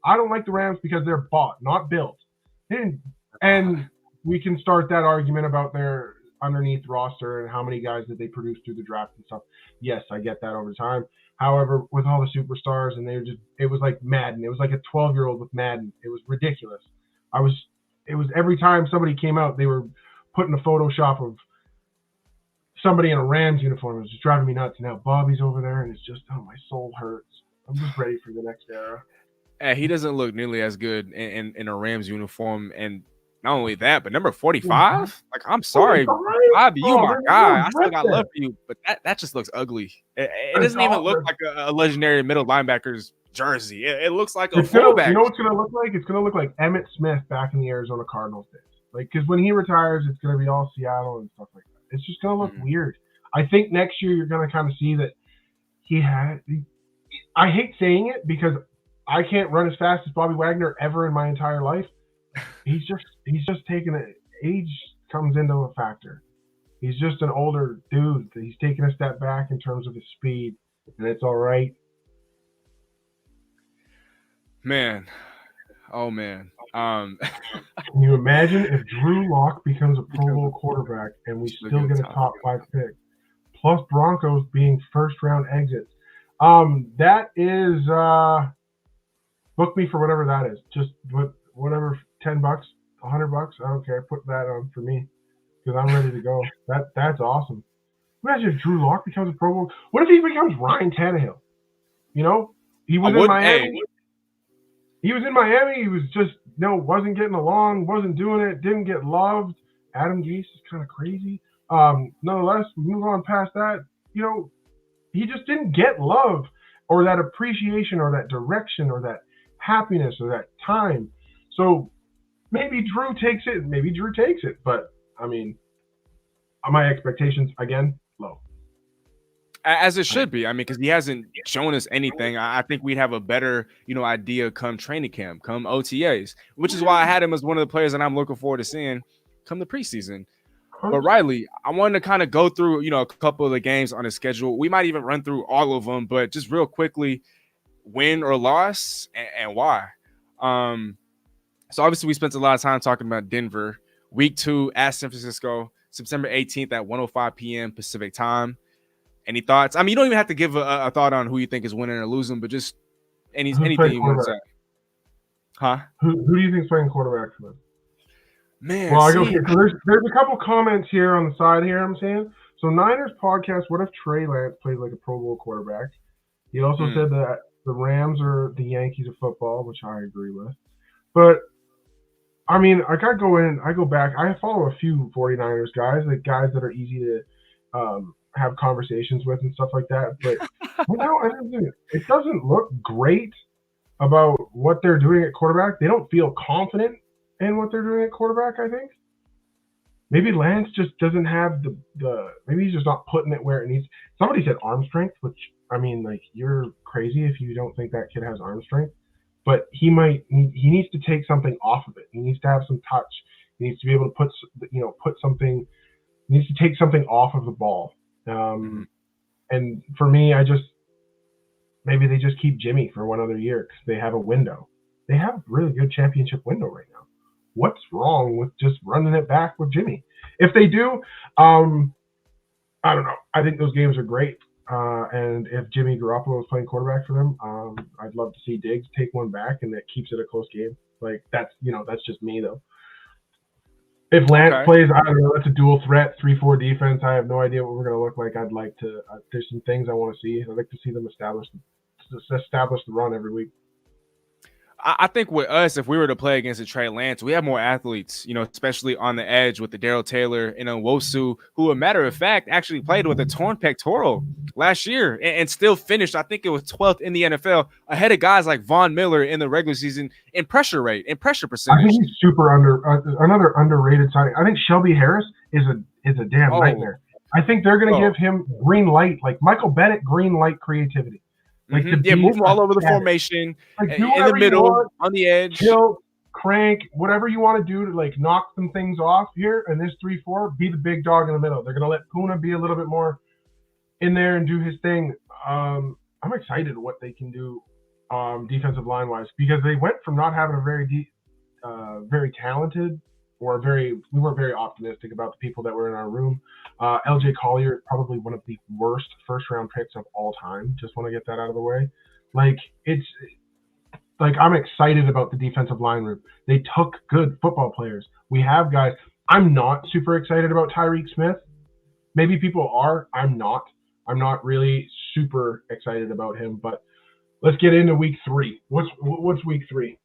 I don't like the Rams because they're bought, not built. And we can start that argument about their underneath roster and how many guys did they produce through the draft and stuff. Yes, I get that over time. However, with all the superstars and it was like Madden. It was like a 12-year-old with Madden. It was ridiculous. It was every time somebody came out, they were putting a Photoshop of somebody in a Rams uniform. It was just driving me nuts. Now Bobby's over there and it's just, my soul hurts. I'm just ready for the next era. He doesn't look nearly as good in a Rams uniform. And not only that, but number 45? Like, I'm sorry, Bobby, you my guy. I still got love for you, but that just looks ugly. It doesn't even look like a legendary middle linebacker's jersey. It looks like a fullback. You know what it's going to look like? It's going to look like Emmitt Smith back in the Arizona Cardinals days. Like, because when he retires, it's going to be all Seattle and stuff like that. It's just going to look weird. I think next year you're going to kind of see that I hate saying it because I can't run as fast as Bobby Wagner ever in my entire life. He's just taking it. Age comes into a factor. He's just an older dude. He's taking a step back in terms of his speed, and it's all right. Man. Oh man. Can you imagine if Drew Lock becomes a Pro Bowl quarterback and we still get a top 5 pick, plus Broncos being first round exits? That is book me for whatever that is. Just whatever, $10, $100. I don't care. Put that on for me because I'm ready to go. That's awesome. Imagine if Drew Lock becomes a Pro Bowl. What if he becomes Ryan Tannehill? You know, he was in Miami. He was in Miami. He was just, wasn't getting along, wasn't doing it, didn't get loved. Adam Gase is kind of crazy. Nonetheless, move on past that. He just didn't get love or that appreciation or that direction or that happiness or that time. So maybe Drew takes it. But, I mean, my expectations, again, low. As it should be. I mean, because he hasn't shown us anything. I think we'd have a better, idea come training camp, come OTAs, which is why I had him as one of the players that I'm looking forward to seeing come the preseason. But Riley, I wanted to kind of go through, a couple of the games on the schedule. We might even run through all of them, but just real quickly, win or loss and why. So obviously we spent a lot of time talking about Denver. Week 2 at San Francisco, September 18th at 1:05 p.m. Pacific time. Any thoughts? I mean, you don't even have to give a thought on who you think is winning or losing, but just anything you want to say. Huh? Who do you think's playing quarterback for them? Man, well, there's a couple comments here on the side here. I'm saying so. Niners podcast. What if Trey Lance plays like a Pro Bowl quarterback? He also said that the Rams are the Yankees of football, which I agree with. But I mean, I go back. I follow a few 49ers guys, like guys that are easy to have conversations with and stuff like that. But it doesn't look great about what they're doing at quarterback. They don't feel confident in what they're doing at quarterback, I think. Maybe Lance just doesn't have maybe he's just not putting it where it needs. Somebody said arm strength, which, I mean, like, you're crazy if you don't think that kid has arm strength. But he needs to take something off of it. He needs to have some touch. He needs to be able to put something, he needs to take something off of the ball. And for me, maybe they just keep Jimmy for one other year because they have a window. They have a really good championship window right now. What's wrong with just running it back with Jimmy? If they do, I don't know. I think those games are great. And if Jimmy Garoppolo is playing quarterback for them, I'd love to see Diggs take one back, and that keeps it a close game. Like, that's just me though. If Lance plays, I don't know. That's a dual threat 3-4 defense. I have no idea what we're going to look like. I'd like to. There's some things I want to see. I'd like to see them establish the run every week. I think with us, if we were to play against a Trey Lance, we have more athletes, especially on the edge with the Darrell Taylor and Nwosu, who, a matter of fact, actually played with a torn pectoral last year and still finished, I think it was 12th in the NFL, ahead of guys like Von Miller in the regular season in pressure rate and pressure percentage. I think he's super another underrated signing. I think Shelby Harris is a damn nightmare. I think they're going to give him green light, like Michael Bennett, green light creativity. Like move him all over the formation, like, in the middle, on the edge. Chill, crank, whatever you want to do to, like, knock some things off here. And this 3-4, be the big dog in the middle. They're going to let Puna be a little bit more in there and do his thing. I'm excited what they can do defensive line-wise, because they went from not having a very talented or we weren't very optimistic about the people that were in our room. LJ Collier is probably one of the worst first-round picks of all time. Just want to get that out of the way. Like, I'm excited about the defensive line room. They took good football players. We have guys. I'm not super excited about Tyreek Smith. Maybe people are. I'm not. I'm not really super excited about him. But let's get into week 3. What's week 3?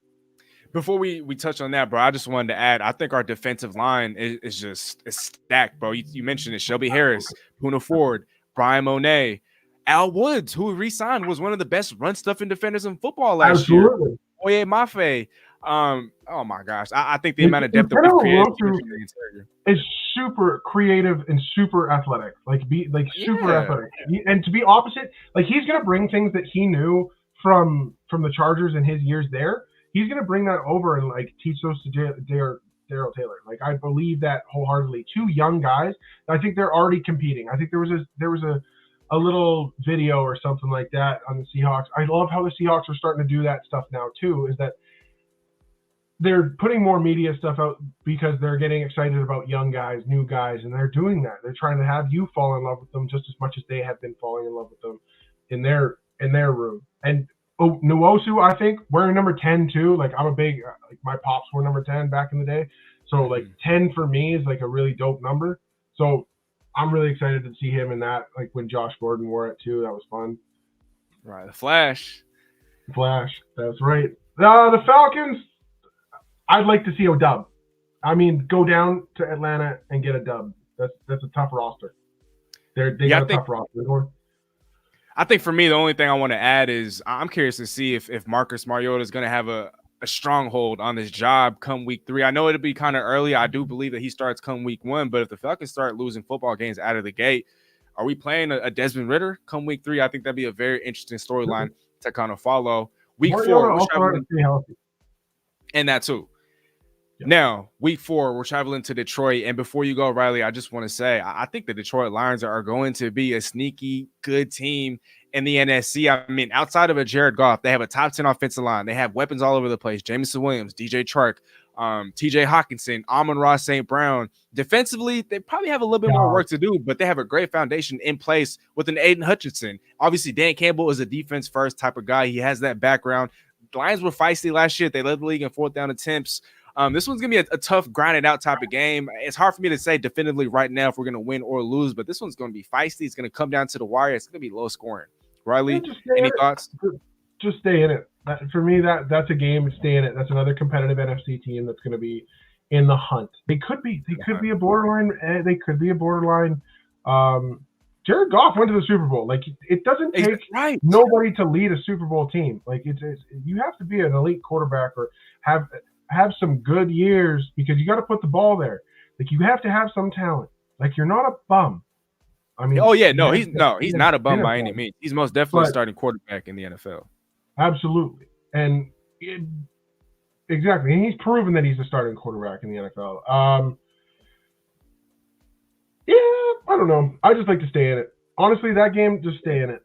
Before we touch on that, bro, I just wanted to add, I think our defensive line is stacked, bro. You mentioned it. Shelby Harris, Puna Ford, Brian Monet, Al Woods, who we re-signed, was one of the best run-stuffing defenders in football last year. Oye Mafe. Oh, my gosh. I think the amount of depth that we created is super creative and super athletic. Super athletic. And to be opposite, like, he's going to bring things that he knew from the Chargers in his years there. He's going to bring that over and, like, teach those to Darrell Taylor. Like, I believe that wholeheartedly. 2 young guys. I think they're already competing. I think there was a little video or something like that on the Seahawks. I love how the Seahawks are starting to do that stuff now too, is that they're putting more media stuff out because they're getting excited about young guys, new guys, and they're doing that. They're trying to have you fall in love with them just as much as they have been falling in love with them in their room. And Nwosu, I think, wearing number 10 too. Like, I'm a big, like, my pops were number 10 back in the day. So like 10 for me is like a really dope number. So I'm really excited to see him in that. Like when Josh Gordon wore it too, that was fun. Right, the Flash. That's right. The Falcons, I'd like to see a dub. I mean, go down to Atlanta and get a dub. That's a tough roster. They got a tough roster. I think for me, the only thing I want to add is I'm curious to see if Marcus Mariota is going to have a stronghold on this job come week 3. I know it'll be kind of early. I do believe that he starts come week 1, but if the Falcons start losing football games out of the gate, are we playing a Desmond Ridder come week 3? I think that'd be a very interesting storyline to kind of follow. Week 4, and that too. Yeah. Now, week 4, we're traveling to Detroit. And before you go, Riley, I just want to say, I think the Detroit Lions are going to be a sneaky good team in the NFC. I mean, outside of a Jared Goff, they have a top 10 offensive line. They have weapons all over the place. Jameson Williams, DJ Chark, TJ Hawkinson, Amon-Ra St. Brown. Defensively, they probably have a little bit more work to do, but they have a great foundation in place with an Aiden Hutchinson. Obviously, Dan Campbell is a defense-first type of guy. He has that background. The Lions were feisty last year. They led the league in 4th down attempts. This one's going to be a tough, grinded out type of game. It's hard for me to say definitively right now if we're going to win or lose, but this one's going to be feisty. It's going to come down to the wire. It's going to be low scoring. Riley, any thoughts? Just stay in it. For me, that's a game. Stay in it. That's another competitive NFC team that's going to be in the hunt. They could be a borderline. They could be a borderline. Jared Goff went to the Super Bowl. Like, it doesn't take nobody to lead a Super Bowl team. Like, it's you have to be an elite quarterback or have some good years because you got to put the ball there. Like, you have to have some talent. Like, you're not a bum. I mean, he's not a bum by any means. He's most definitely starting quarterback in the NFL. Absolutely, and exactly, and he's proven that he's a starting quarterback in the NFL. Yeah, I don't know. I just like to stay in it. Honestly, that game, just stay in it.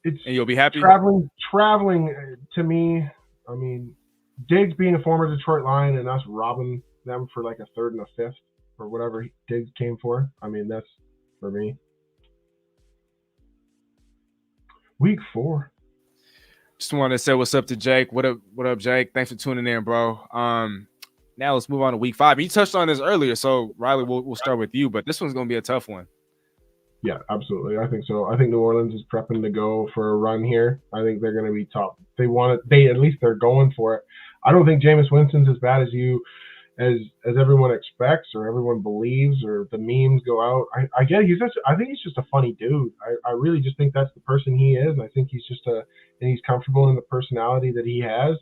And you'll be happy. Traveling to me. I mean, Diggs being a former Detroit Lion and us robbing them for like a 3rd and a 5th or whatever Diggs came for. I mean, that's for me. Week 4. Just want to say what's up to Jake. What up, Jake? Thanks for tuning in, bro. Now let's move on to week 5. You touched on this earlier, so Riley, we'll start with you, but this one's going to be a tough one. Yeah, absolutely. I think so. I think New Orleans is prepping to go for a run here. I think they're going to be top. They want it. At least they're going for it. I don't think Jameis Winston's as bad as everyone expects or everyone believes or the memes go out. I get it. I think he's just a funny dude. I really just think that's the person he is. I think he's just and he's comfortable in the personality that he has.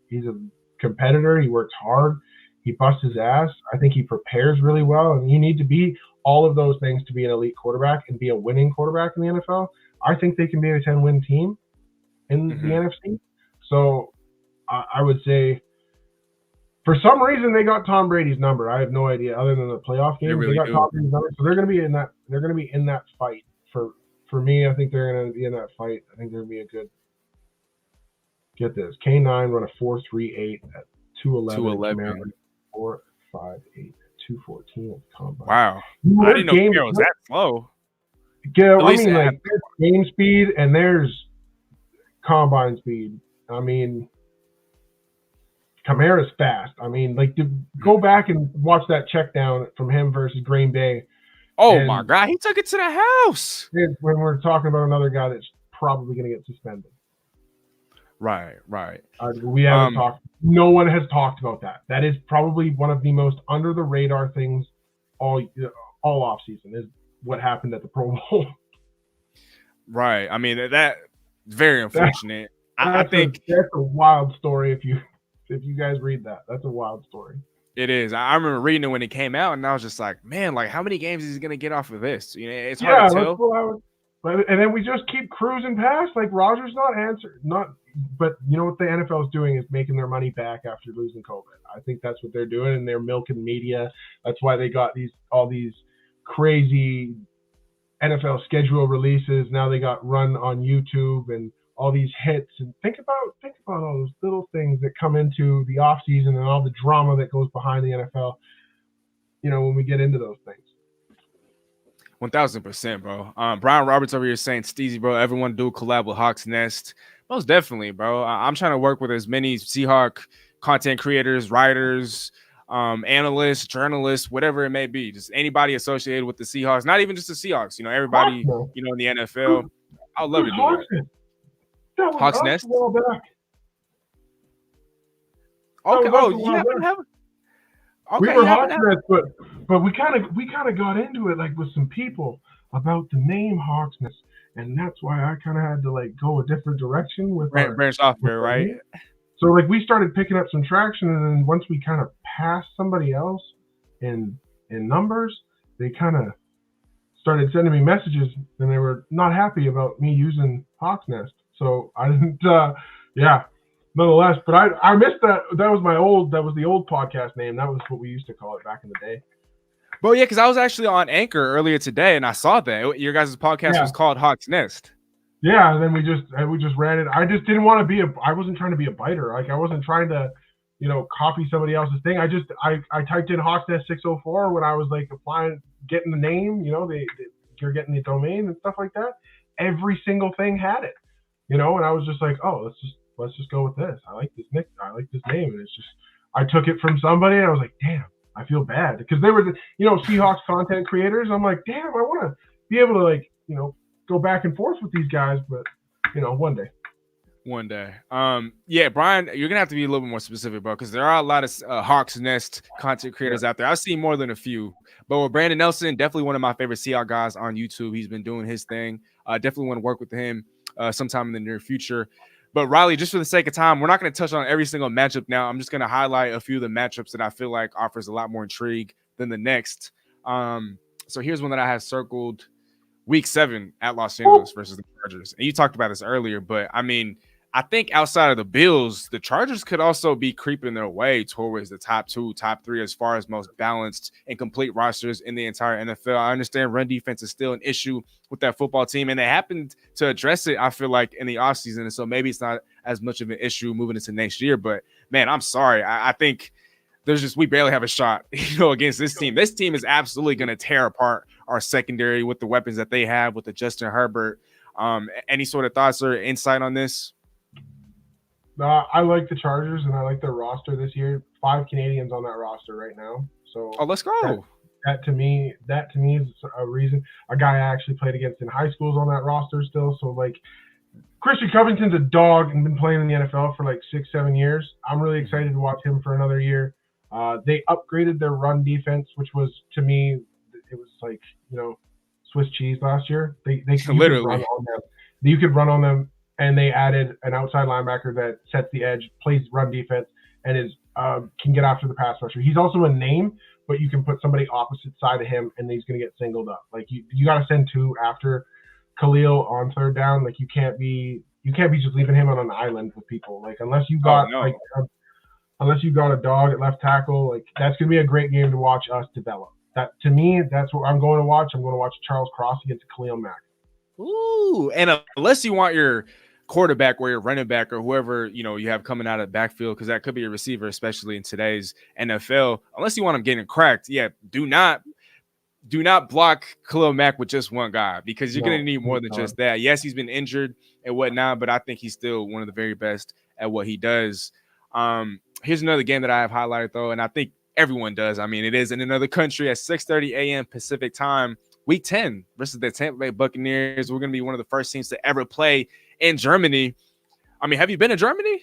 He's a competitor. He works hard. He busts his ass. I think he prepares really well. And you need to be all of those things to be an elite quarterback and be a winning quarterback in the NFL. I think they can be a 10-win team in the NFC. So I would say, for some reason, they got Tom Brady's number. I have no idea. Other than the playoff game, they got Tom Brady's number, so they're going to be in that. They're going to be in that fight. For me, I think they're going to be in that fight. I think they're going to be a good. Get this: K9 run a 4.38 at 211. 4.58 at 214 at the combine. Wow, I didn't know Camaro was that slow. Yeah, I mean, like, there's game speed and there's combine speed. I mean, Kamara's fast. I mean, like, go back and watch that check down from him versus Green Bay. Oh, my God. He took it to the house. When we're talking about another guy that's probably going to get suspended. Right. We haven't talked. No one has talked about that. That is probably one of the most under-the-radar things all offseason is what happened at the Pro Bowl. Right. I mean, that's very unfortunate. I think that's a wild story if you guys read that. That's a wild story. It is. I remember reading it when it came out, and I was just like, man, like, how many games is he going to get off of this? You know, it's hard to tell. And then we just keep cruising past. Like, Rodgers but you know what the NFL is doing is making their money back after losing COVID. I think that's what they're doing, and they're milking media. That's why they got all these crazy NFL schedule releases. Now they got run on YouTube and all these hits. And think about all those little things that come into the off season and all the drama that goes behind the NFL. When we get into those things. 1000%, bro. Brian Roberts over here saying, Steezy, bro, everyone do a collab with Hawks Nest. Most definitely, bro. I'm trying to work with as many Seahawk content creators, writers, analysts, journalists, whatever it may be. Just anybody associated with the Seahawks, not even just the Seahawks, everybody, in the NFL. I would love to do that. Hawks Nest? Okay. Oh, yeah. Okay, we were Hawks Nest, but we kind of got into it like with some people about the name Hawks Nest, and that's why I kind of had to go a different direction with branch off there, right? So we started picking up some traction, and then once we kind of passed somebody else in numbers, they kind of started sending me messages, and they were not happy about me using Hawks Nest. So I didn't, nonetheless, but I missed that. That was the old podcast name. That was what we used to call it back in the day. Well, yeah, because I was actually on Anchor earlier today, and I saw that your guys' podcast was called Hawks Nest. Yeah, and then we just ran it. I just didn't want to be I wasn't trying to be a biter. I wasn't trying to, copy somebody else's thing. I typed in Hawks Nest 604 when I was applying, getting the name. You're getting the domain and stuff like that. Every single thing had it. And I was just like, oh, let's just go with this. I like this name, and it's just I took it from somebody, and I was like, damn, I feel bad because they were the Seahawks content creators. I'm like, damn, I want to be able to go back and forth with these guys, but one day. Yeah, Brian, you're gonna have to be a little bit more specific, bro, because there are a lot of Hawks Nest content creators out there. I've seen more than a few, but with Brandon Nelson, definitely one of my favorite Seahawks guys on YouTube. He's been doing his thing. Definitely want to work with him sometime in the near future. But Riley, just for the sake of time, we're not going to touch on every single matchup now. I'm just going to highlight a few of the matchups that I feel like offers a lot more intrigue than the next. So here's one that I have circled: Week 7 at Los Angeles versus the Chargers. And you talked about this earlier, but I mean, I think outside of the Bills, the Chargers could also be creeping their way towards the top 2, top 3 as far as most balanced and complete rosters in the entire NFL. I understand run defense is still an issue with that football team, and they happened to address it, I feel like, in the offseason. And so maybe it's not as much of an issue moving into next year. But, man, I'm sorry. I think we barely have a shot, against this team. This team is absolutely going to tear apart our secondary with the weapons that they have with the Justin Herbert. Any sort of thoughts or insight on this? I like the Chargers, and I like their roster this year. 5 Canadians on that roster right now. So let's go. That to me is a reason. A guy I actually played against in high school is on that roster still. So Christian Covington's a dog and been playing in the NFL for 6-7 years. I'm really excited to watch him for another year. They upgraded their run defense, which was, to me, it was Swiss cheese last year. They literally you could run on them. And they added an outside linebacker that sets the edge, plays run defense, and can get after the pass rusher. He's also a name, but you can put somebody opposite side of him, and he's going to get singled up. You got to send 2 after Khalil on third down. You can't be just leaving him on an island with people. Unless you got unless you got a dog at left tackle, that's going to be a great game to watch us develop. That to me, that's what I'm going to watch. I'm going to watch Charles Cross against Khalil Mack. Ooh, and unless you want your quarterback or your running back or whoever you have coming out of the backfield, because that could be a receiver, especially in today's NFL. Unless you want them getting cracked, do not block Khalil Mack with just one guy, because you're going to need more than just that. Yes, he's been injured and whatnot, but I think he's still one of the very best at what he does. Here's another game that I have highlighted, though, and I think everyone does. I mean, it is in another country at 6:30 a.m. Pacific time. Week 10 versus the Tampa Bay Buccaneers. We're going to be one of the first teams to ever play in Germany. I mean, have you been to Germany?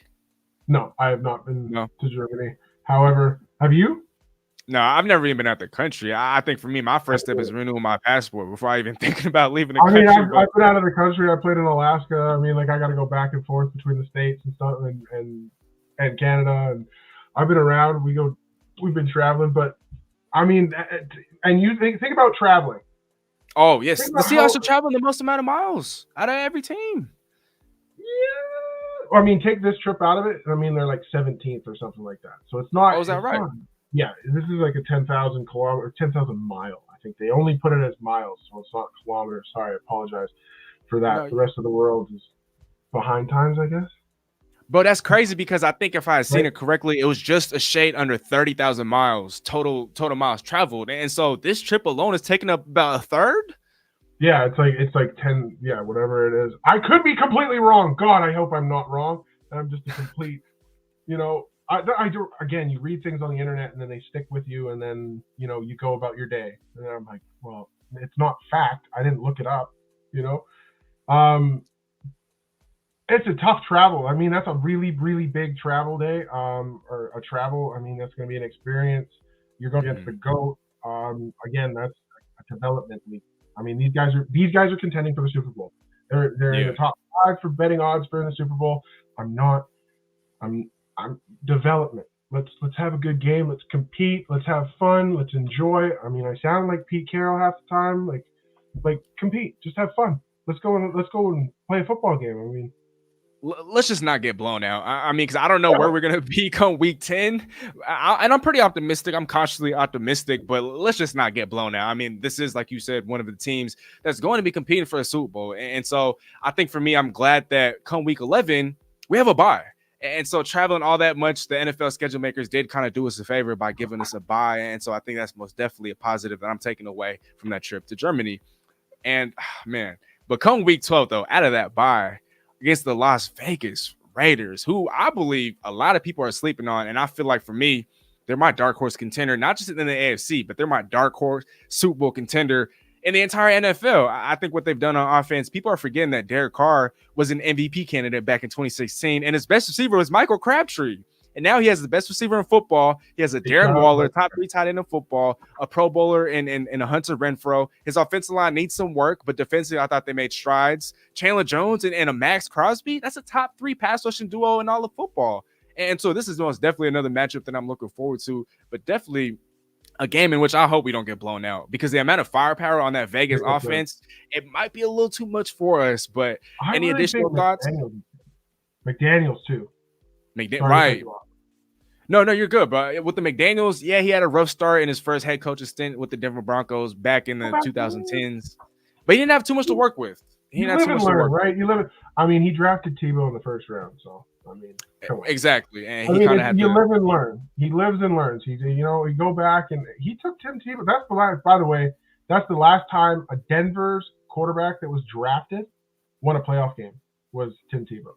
No, I have not been to Germany. However, have you? No, I've never even been out the country. I think for me, my first step is renewing my passport before I even thinking about leaving the country. I've been out of the country. I played in Alaska. I mean, I got to go back and forth between the States and stuff and Canada. And I've been around. We've been traveling. But, I mean, and you think about traveling. Oh, yes. The Seahawks are traveling the most amount of miles out of every team. Yeah. Well, I mean, take this trip out of it. I mean, they're 17th or something like that. So it's not. Oh, is that right? Yeah. This is a 10,000 mile, I think they only put it as miles, so it's not kilometers. Sorry, I apologize for that. No, the rest of the world is behind times, I guess. But that's crazy because I think if I had seen it correctly, it was just a shade under 30,000 miles total miles traveled. And so this trip alone is taking up about a third. Yeah, it's like 10, yeah, whatever it is. I could be completely wrong. God, I hope I'm not wrong. I'm just a complete, you know, I do, again, you read things on the internet and then they stick with you and then, you know, you go about your day. And then I'm like, well, it's not fact. I didn't look it up, you know. It's a tough travel. I mean, that's a really, really big travel day, or a travel. I mean, that's going to be an experience. You're going against the GOAT. Again, that's a development league. I mean, these guys are contending for the Super Bowl. They're in the top 5 for betting odds for the Super Bowl. I'm development. Let's have a good game. Let's compete. Let's have fun. Let's enjoy. I mean, I sound like Pete Carroll half the time. Like compete. Just have fun. Let's go and play a football game. I mean, let's just not get blown out. I mean, because I don't know where we're going to be come week 10. And I'm pretty optimistic. I'm cautiously optimistic, but let's just not get blown out. I mean, this is, like you said, one of the teams that's going to be competing for a Super Bowl. And so I think for me, I'm glad that come week 11, we have a bye. And so traveling all that much, the NFL schedule makers did kind of do us a favor by giving us a bye. And so I think that's most definitely a positive that I'm taking away from that trip to Germany. And man, but come week 12, though, out of that bye, against the Las Vegas Raiders, who I believe a lot of people are sleeping on. And I feel like for me, they're my dark horse contender, not just in the AFC, but they're my dark horse Super Bowl contender in the entire NFL. I think what they've done on offense, people are forgetting that Derek Carr was an MVP candidate back in 2016, and his best receiver was Michael Crabtree. And now he has the best receiver in football. He has a Darren Waller, top 3 tight end in football, a Pro Bowler in a Hunter Renfrow. His offensive line needs some work, but defensively, I thought they made strides. Chandler Jones and a Max Crosby, that's a top 3 pass rushing duo in all of football. And so this is most definitely another matchup that I'm looking forward to, but definitely a game in which I hope we don't get blown out, because the amount of firepower on that Vegas offense, it might be a little too much for us. But any additional thoughts? McDaniels too. Right. No, you're good, bro. With the McDaniels, yeah, he had a rough start in his first head coaching stint with the Denver Broncos back in the 2010s, but he didn't have too much to work with. You live and learn, right? I mean, he drafted Tebow in the first round, so I mean, exactly. And he kind of had to live and learn. He lives and learns. You go back and he took Tim Tebow. That's the last. By the way, that's the last time a Denver's quarterback that was drafted won a playoff game was Tim Tebow.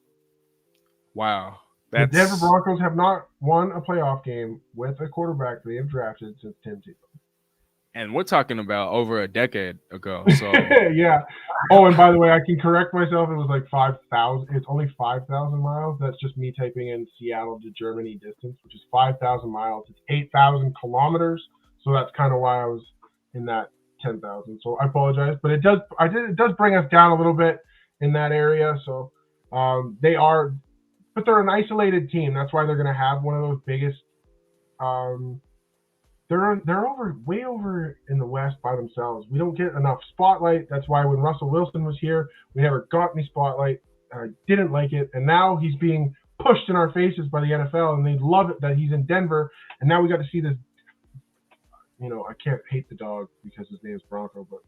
Wow. The Denver Broncos have not won a playoff game with a quarterback they have drafted since Tim Tebow. And we're talking about over a decade ago. So yeah. Oh, and by the way, I can correct myself. It was like 5,000. It's only 5,000 miles. That's just me typing in Seattle to Germany distance, which is 5,000 miles. It's 8,000 kilometers. So that's kind of why I was in that 10,000. So I apologize, but it does bring us down a little bit in that area. So but they're an isolated team. That's why they're going to have one of those biggest. They're way over in the West by themselves. We don't get enough spotlight. That's why when Russell Wilson was here, we never got any spotlight. I didn't like it, and now he's being pushed in our faces by the NFL, and they love it that he's in Denver. And now we got to see this. I can't hate the dog because his name is Bronco, but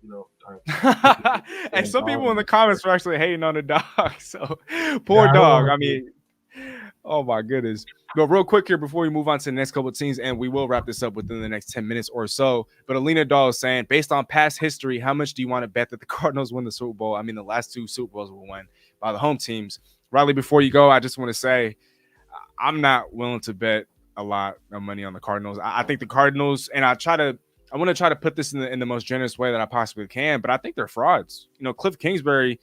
and some people in the comments were actually hating on the dog. So poor dog. I mean. Oh my goodness. But real quick here before we move on to the next couple of teams, and we will wrap this up within the next 10 minutes or so. But Alina Dahl is saying, based on past history, how much do you want to bet that the Cardinals win the Super Bowl? I mean, the last 2 Super Bowls were won by the home teams. Riley, before you go, I just want to say I'm not willing to bet a lot of money on the Cardinals. I think the Cardinals, and I want to try to put this in the most generous way that I possibly can, but I think they're frauds. Cliff Kingsbury,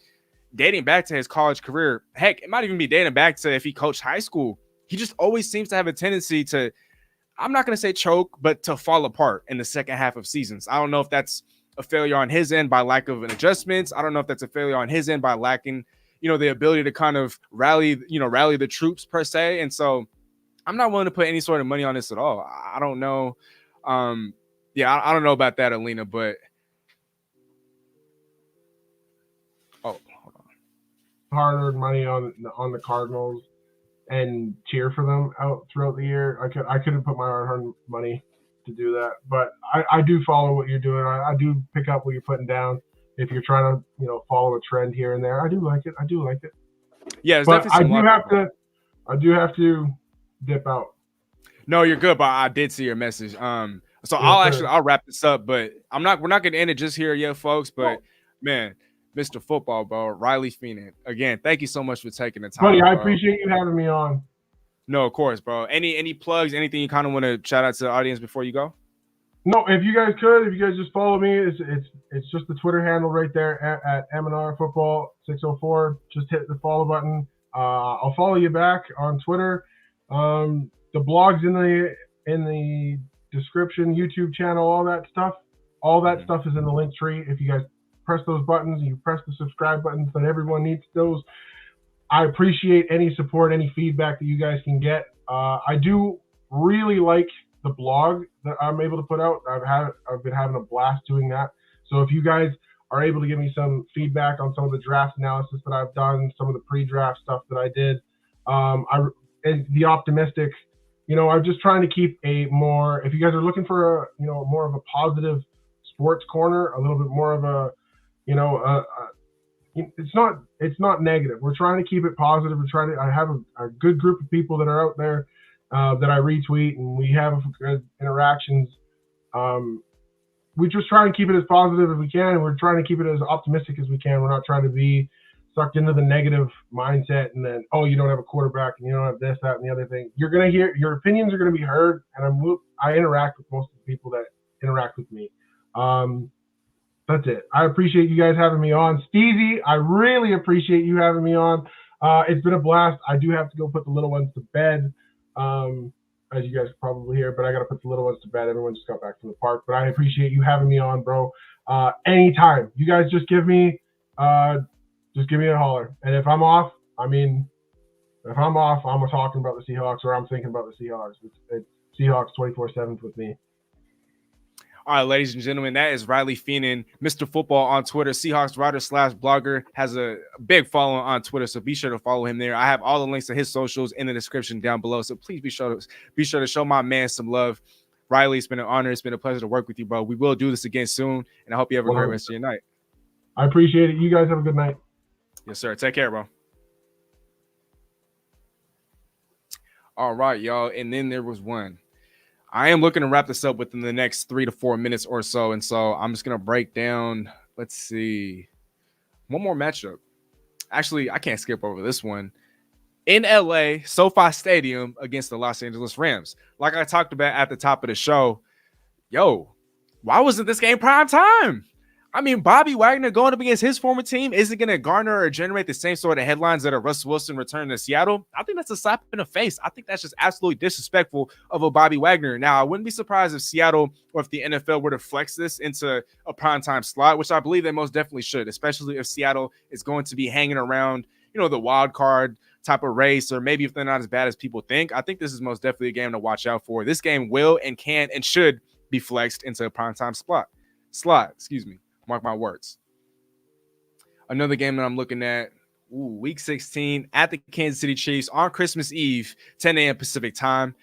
dating back to his college career, heck, it might even be dating back to if he coached high school. He just always seems to have a tendency to, I'm not going to say choke, but to fall apart in the second half of seasons. I don't know if that's a failure on his end by lack of an adjustments. I don't know if that's a failure on his end by lacking, the ability to kind of rally the troops per se. And so I'm not willing to put any sort of money on this at all. I don't know. I don't know about that, Alina, but hard-earned money on the Cardinals and cheer for them out throughout the year. I couldn't put my hard-earned money to do that. But I do follow what you're doing. I do pick up what you're putting down. If you're trying to, follow a trend here and there, I do like it. Yeah, but I do have to dip out. No, you're good, but I did see your message. So I'll wrap this up, but we're not gonna end it just here yet, folks. But man, Mr. Football, bro, Riley Feenan. Again, thank you so much for taking the time. Buddy, I bro. appreciate you having me on. No, of course, bro. Any plugs, anything you kind of want to shout out to the audience before you go? No, if you guys just follow me, it's just the Twitter handle right there at M&R Football 604. Just hit the follow button. I'll follow you back on Twitter. The blog's in the description, YouTube channel, all that stuff. All that stuff is in the link tree. If you guys press those buttons, you press the subscribe buttons, then everyone needs those. I appreciate any support, any feedback that you guys can get. I do really like the blog that I'm able to put out. I've been having a blast doing that. So if you guys are able to give me some feedback on some of the draft analysis that I've done, some of the pre-draft stuff that I did, and the optimistic, I'm just trying to keep if you guys are looking for more of a positive sports corner, a little bit more of a, it's not negative. We're trying to keep it positive. I have a good group of people that are out there that I retweet, and we have good interactions. We just try and keep it as positive as we can, and we're trying to keep it as optimistic as we can. We're not trying to be sucked into the negative mindset and then, you don't have a quarterback and you don't have this, that, and the other thing. You're going to hear, your opinions are going to be heard, and I interact with most of the people that interact with me. That's it. I appreciate you guys having me on. Steezy, I really appreciate you having me on. It's been a blast. I do have to go put the little ones to bed, as you guys probably hear, but I got to put the little ones to bed. Everyone just got back from the park, but I appreciate you having me on, bro. Anytime. You guys just give me a holler. And if I'm off, I'm talking about the Seahawks, or I'm thinking about the Seahawks. It's Seahawks 24/7 with me. All right, ladies and gentlemen, that is Riley Feenan, Mr. Football on Twitter, Seahawks writer / blogger, has a big following on Twitter, so be sure to follow him there. I have all the links to his socials in the description down below, so please be sure to show my man some love. Riley, it's been an honor. It's been a pleasure to work with you, bro. We will do this again soon, and I hope you have a great rest of your night. I appreciate it. You guys have a good night. Yes, sir. Take care, bro. All right, y'all, and then there was one. I am looking to wrap this up within the next 3 to 4 minutes or so. And so I'm just going to break down, let's see, one more matchup. Actually, I can't skip over this one. In LA, SoFi Stadium against the Los Angeles Rams. Like I talked about at the top of the show, why wasn't this game prime time? I mean, Bobby Wagner going up against his former team isn't going to garner or generate the same sort of headlines that a Russell Wilson return to Seattle. I think that's a slap in the face. I think that's just absolutely disrespectful of a Bobby Wagner. Now, I wouldn't be surprised if Seattle or if the NFL were to flex this into a primetime slot, which I believe they most definitely should, especially if Seattle is going to be hanging around, the wild card type of race, or maybe if they're not as bad as people think. I think this is most definitely a game to watch out for. This game will and can and should be flexed into a primetime slot. Mark my words. Another game that I'm looking at, week 16 at the Kansas City Chiefs on Christmas Eve, 10 a.m. Pacific time,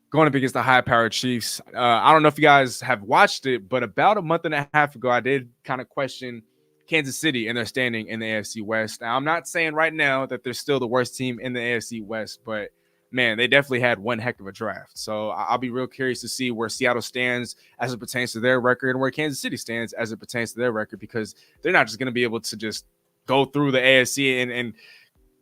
going up against the high-powered Chiefs. I don't know if you guys have watched it, but about a month and a half ago, I did kind of question Kansas City and their standing in the AFC West. Now, I'm not saying right now that they're still the worst team in the AFC West, but man, they definitely had one heck of a draft. So I'll be real curious to see where Seattle stands as it pertains to their record and where Kansas City stands as it pertains to their record, because they're not just going to be able to just go through the AFC and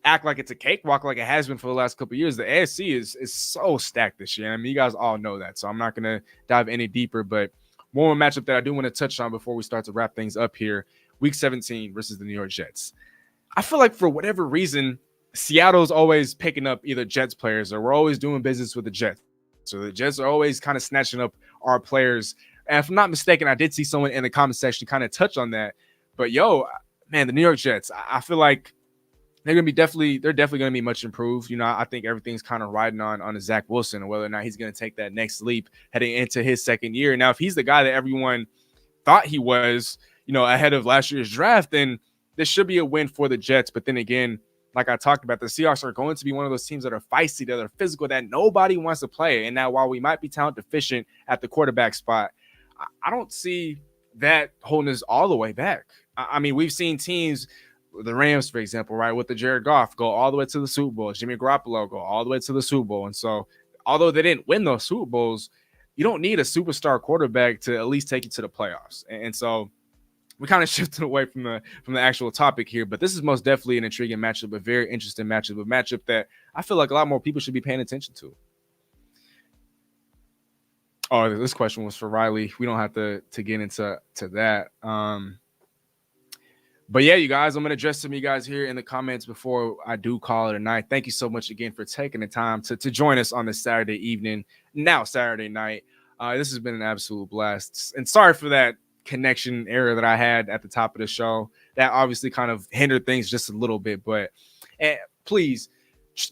act like it's a cakewalk like it has been for the last couple of years. The AFC is so stacked this year. I mean, you guys all know that, so I'm not going to dive any deeper. But one more matchup that I do want to touch on before we start to wrap things up here, Week 17 versus the New York Jets. I feel like for whatever reason, Seattle's always picking up either Jets players, or we're always doing business with the Jets. So the Jets are always kind of snatching up our players. And if I'm not mistaken, I did see someone in the comment section kind of touch on that. But man, the New York Jets, I feel like they're definitely going to be much improved. I think everything's kind of riding on Zach Wilson and whether or not he's going to take that next leap heading into his second year. Now, if he's the guy that everyone thought he was, ahead of last year's draft, then this should be a win for the Jets. But then again, like I talked about, the Seahawks are going to be one of those teams that are feisty, that are physical, that nobody wants to play. And now while we might be talent deficient at the quarterback spot, I don't see that holding us all the way back. I mean, we've seen teams, the Rams, for example, right, with the Jared Goff, go all the way to the Super Bowl. Jimmy Garoppolo go all the way to the Super Bowl. And so although they didn't win those Super Bowls, you don't need a superstar quarterback to at least take you to the playoffs. And so we kind of shifted away from the actual topic here, but this is most definitely an intriguing matchup, a very interesting matchup, a matchup that I feel like a lot more people should be paying attention to. Oh, this question was for Riley. We don't have to get into that. But yeah, you guys, I'm going to address some of you guys here in the comments before I do call it a night. Thank you so much again for taking the time to join us on this Saturday evening, now Saturday night. This has been an absolute blast. And sorry for that connection error that I had at the top of the show. That obviously kind of hindered things just a little bit. But please,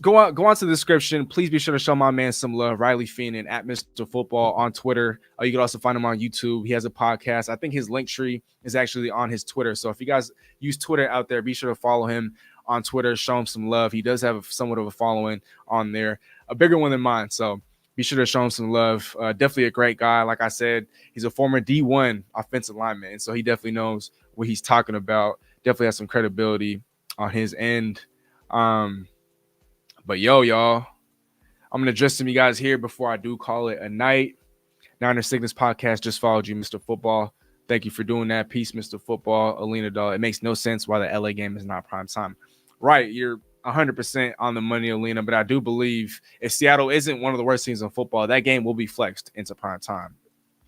go on to the description. Please be sure to show my man some love, Riley Feenan at Mr. Football on Twitter. You can also find him on YouTube. He has a podcast. I think his link tree is actually on his Twitter. So if you guys use Twitter out there, be sure to follow him on Twitter. Show him some love. He does have somewhat of a following on there, a bigger one than mine. So be sure to show him some love. Definitely a great guy. Like I said, he's a former D1 offensive lineman, and so he definitely knows what he's talking about. Definitely has some credibility on his end. But y'all, I'm going to address some of you guys here before I do call it a night. Niner Sickness Podcast just followed you, Mr. Football. Thank you for doing that. Peace, Mr. Football. Alina Doll. It makes no sense why the LA game is not prime time. Right, you're 100% on the money, Alina, but I do believe if Seattle isn't one of the worst teams in football, that game will be flexed into prime time.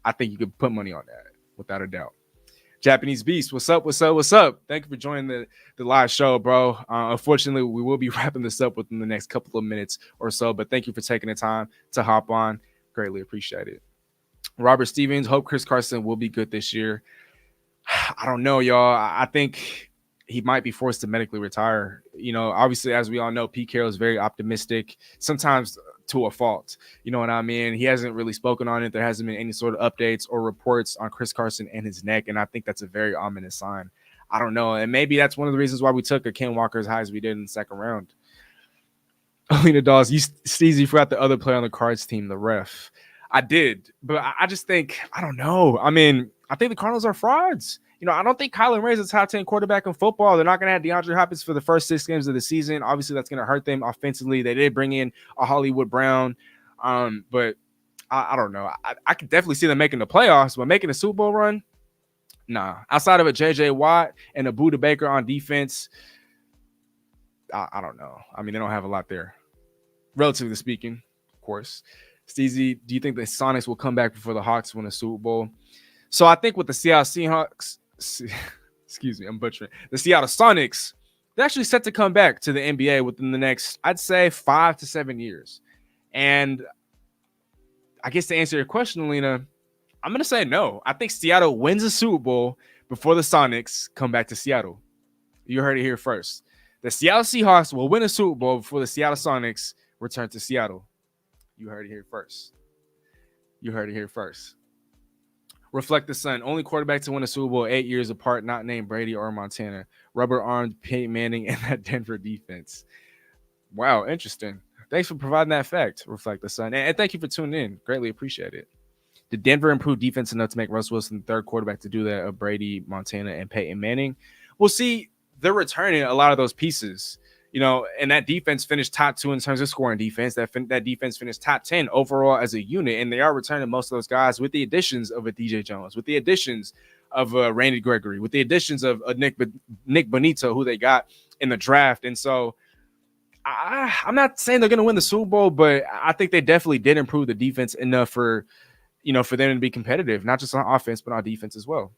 I think you could put money on that, without a doubt. Japanese Beast, what's up? Thank you for joining the live show, bro. Unfortunately, we will be wrapping this up within the next couple of minutes or so, but thank you for taking the time to hop on. Greatly appreciate it. Robert Stevens, hope Chris Carson will be good this year. I don't know, y'all. I think he might be forced to medically retire. You know, obviously, as we all know, Pete Carroll is very optimistic, sometimes to a fault. You know what I mean? He hasn't really spoken on it. There hasn't been any sort of updates or reports on Chris Carson and his neck, and I think that's a very ominous sign. I don't know, and maybe that's one of the reasons why we took a Ken Walker as high as we did in the second round. Alina Dawes, you Steezy forgot the other player on the Cards team, the ref. I did, but I just think, I don't know. I mean, I think the Cardinals are frauds. You know, I don't think Kyler Murray is a top 10 quarterback in football. They're not going to have DeAndre Hopkins for the first 6 games of the season. Obviously, that's going to hurt them offensively. They did bring in a Hollywood Brown, but I don't know. I could definitely see them making the playoffs, but making a Super Bowl run, nah. Outside of a J.J. Watt and a Budda Baker on defense, I don't know. I mean, they don't have a lot there, relatively speaking, of course. Steezy, do you think the Sonics will come back before the Hawks win a Super Bowl? So I think with the Seattle Seahawks, excuse me, I'm butchering. The Seattle Sonics, they're actually set to come back to the NBA within the next, I'd say, 5 to 7 years. And I guess to answer your question, Alina, I'm going to say no. I think Seattle wins a Super Bowl before the Sonics come back to Seattle. You heard it here first. The Seattle Seahawks will win a Super Bowl before the Seattle Sonics return to Seattle. You heard it here first. Reflect the Sun. Only quarterback to win a Super Bowl 8 years apart, not named Brady or Montana. Rubber-armed Peyton Manning and that Denver defense. Wow, interesting. Thanks for providing that fact, Reflect the Sun. And thank you for tuning in. Greatly appreciate it. Did Denver improve defense enough to make Russ Wilson the third quarterback to do that of Brady, Montana, and Peyton Manning? Well, see, they're returning a lot of those pieces. You know, and that defense finished top 2 in terms of scoring defense. That defense finished top 10 overall as a unit, and they are returning most of those guys with the additions of a DJ Jones, with the additions of Randy Gregory, with the additions of Nick Bonito, who they got in the draft. And so I'm not saying they're going to win the Super Bowl, but I think they definitely did improve the defense enough for them to be competitive, not just on offense, but on defense as well.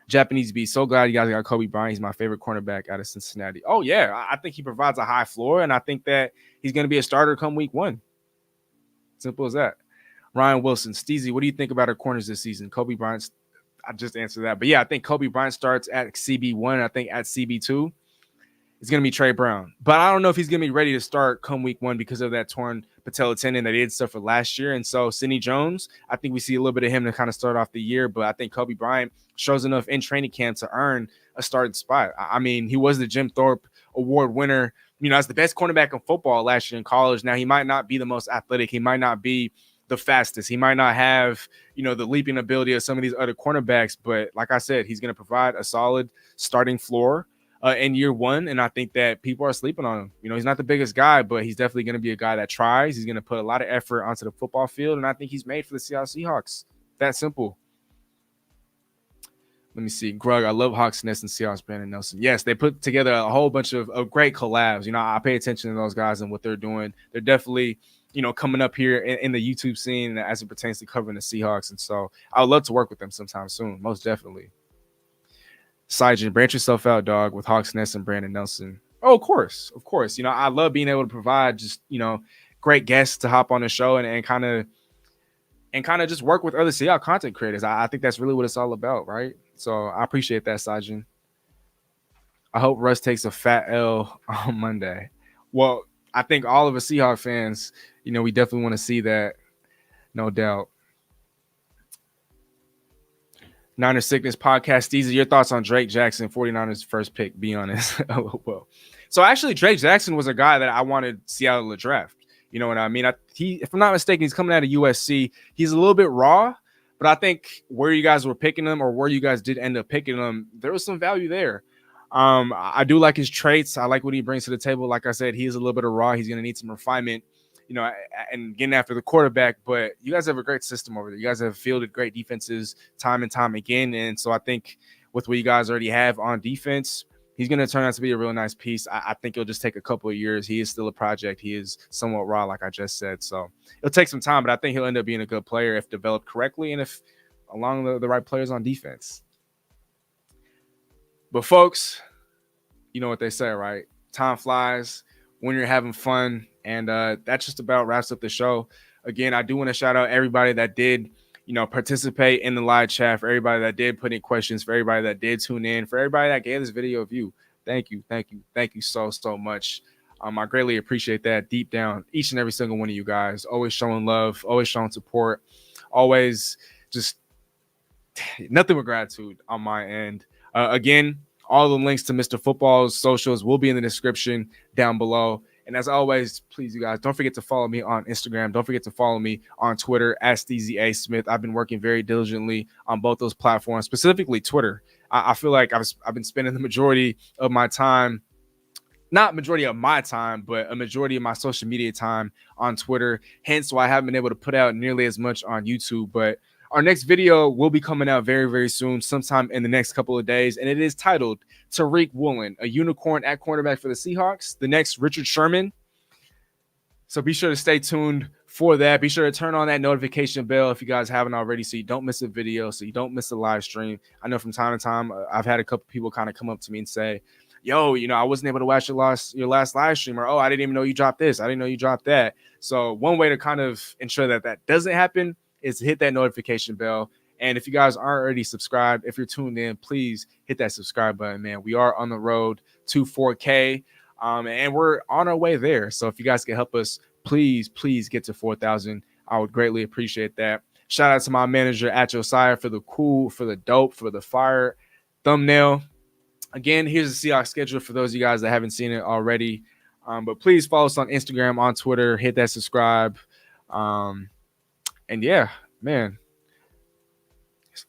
Japanese Beast, so glad you guys got Kobe Bryant. He's my favorite cornerback out of Cincinnati. Oh, yeah, I think he provides a high floor, and I think that he's going to be a starter come week 1. Simple as that. Ryan Wilson, Steezy, what do you think about our corners this season? Kobe Bryant, I just answered that. But, yeah, I think Kobe Bryant starts at CB1. I think at CB2, it's going to be Trey Brown. But I don't know if he's going to be ready to start come week 1 because of that torn patella tendon that he did suffer last year. And so Sidney Jones, I think we see a little bit of him to kind of start off the year. But I think Kobe Bryant shows enough in training camp to earn a starting spot. I mean, he was the Jim Thorpe award winner, as the best cornerback in football last year in college. Now, he might not be the most athletic. He might not be the fastest. He might not have, the leaping ability of some of these other cornerbacks. But like I said, he's going to provide a solid starting floor in year one. And I think that people are sleeping on him. He's not the biggest guy, but he's definitely going to be a guy that tries. He's going to put a lot of effort onto the football field. And I think he's made for the Seattle Seahawks. That simple. Let me see. Grug, I love Hawks Nest and Seahawks, Brandon Nelson. Yes, they put together a whole bunch of great collabs. I pay attention to those guys and what they're doing. They're definitely, coming up here in the YouTube scene as it pertains to covering the Seahawks. And so I would love to work with them sometime soon, most definitely. Sajin, branch yourself out, dog, with Hawks Nest and Brandon Nelson. Oh, of course. Of course. I love being able to provide just, great guests to hop on the show and kind of just work with other Seahawks content creators. I think that's really what it's all about, right? So I appreciate that, Sajin. I hope Russ takes a fat L on Monday. Well, I think all of us Seahawks fans, we definitely want to see that, no doubt. Niner Sickness Podcast. Steezy, your thoughts on Drake Jackson, 49ers first pick? Be honest. Well, so actually, Drake Jackson was a guy that I wanted Seattle to draft. You know what I mean? If I'm not mistaken, he's coming out of USC. He's a little bit raw, but I think where you guys were picking him or where you guys did end up picking him, there was some value there. I do like his traits. I like what he brings to the table. Like I said, he is a little bit of raw. He's going to need some refinement, and getting after the quarterback. But you guys have a great system over there. You guys have fielded great defenses time and time again. And so I think with what you guys already have on defense, he's going to turn out to be a real nice piece. I think it'll just take a couple of years. He is still a project. He is somewhat raw, like I just said. So it'll take some time, but I think he'll end up being a good player if developed correctly and if along the right players on defense. But folks, you know what they say, right? Time flies when you're having fun. And that just about wraps up the show. Again, I do want to shout out everybody that did participate in the live chat, for everybody that did put in questions, for everybody that did tune in, for everybody that gave this video a view. Thank you so much. I greatly appreciate that deep down, each and every single one of you guys, always showing love, always showing support, always just nothing but gratitude on my end. Again, all the links to Mr. Football's socials will be in the description down below. And as always, please, you guys, don't forget to follow me on Instagram. Don't forget to follow me on Twitter at SteezyA Smith. I've been working very diligently on both those platforms, specifically Twitter. I feel like I've been spending the majority of my time, not majority of my time, but a majority of my social media time on Twitter. Hence why I haven't been able to put out nearly as much on YouTube. But our next video will be coming out very, very soon, sometime in the next couple of days. And it is titled Tariq Woolen, a unicorn at cornerback for the Seahawks, the next Richard Sherman. So be sure to stay tuned for that. Be sure to turn on that notification bell if you guys haven't already, so you don't miss a video, so you don't miss a live stream. I know from time to time, I've had a couple people kind of come up to me and say, yo, I wasn't able to watch your last live stream, or, oh, I didn't even know you dropped this. I didn't know you dropped that. So one way to kind of ensure that that doesn't happen is to hit that notification bell. And if you guys aren't already subscribed, if you're tuned in, please hit that subscribe button, man. We are on the road to 4K, and we're on our way there. So if you guys can help us, please get to 4,000. I would greatly appreciate that. Shout out to my manager at Josiah for the cool, for the dope, for the fire thumbnail. Again, here's the Seahawks schedule for those of you guys that haven't seen it already. But please follow us on Instagram, on Twitter, hit that subscribe. And yeah, man.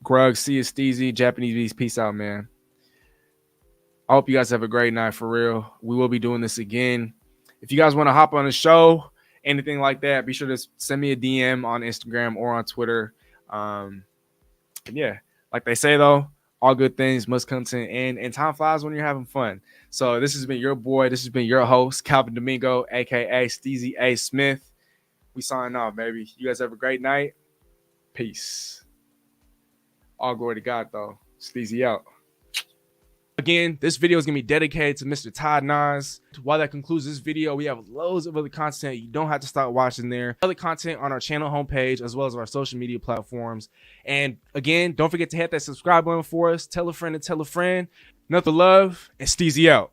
Grug, see you, Steezy, Japanese Beast. Peace out, man. I hope you guys have a great night, for real. We will be doing this again. If you guys want to hop on the show, anything like that, be sure to send me a DM on Instagram or on Twitter. And yeah, like they say, though, all good things must come to an end, and time flies when you're having fun. So this has been your boy. This has been your host, Calvin-Domingo, a.k.a. SteezyA Smith. We sign off, baby. You guys have a great night. Peace. All glory to God, though. Steezy out. Again, this video is going to be dedicated to Mr. Todd Nas. While that concludes this video, we have loads of other content. You don't have to stop watching there. Other content on our channel homepage, as well as our social media platforms. And again, don't forget to hit that subscribe button for us. Tell a friend to tell a friend. Nothing love, and Steezy out.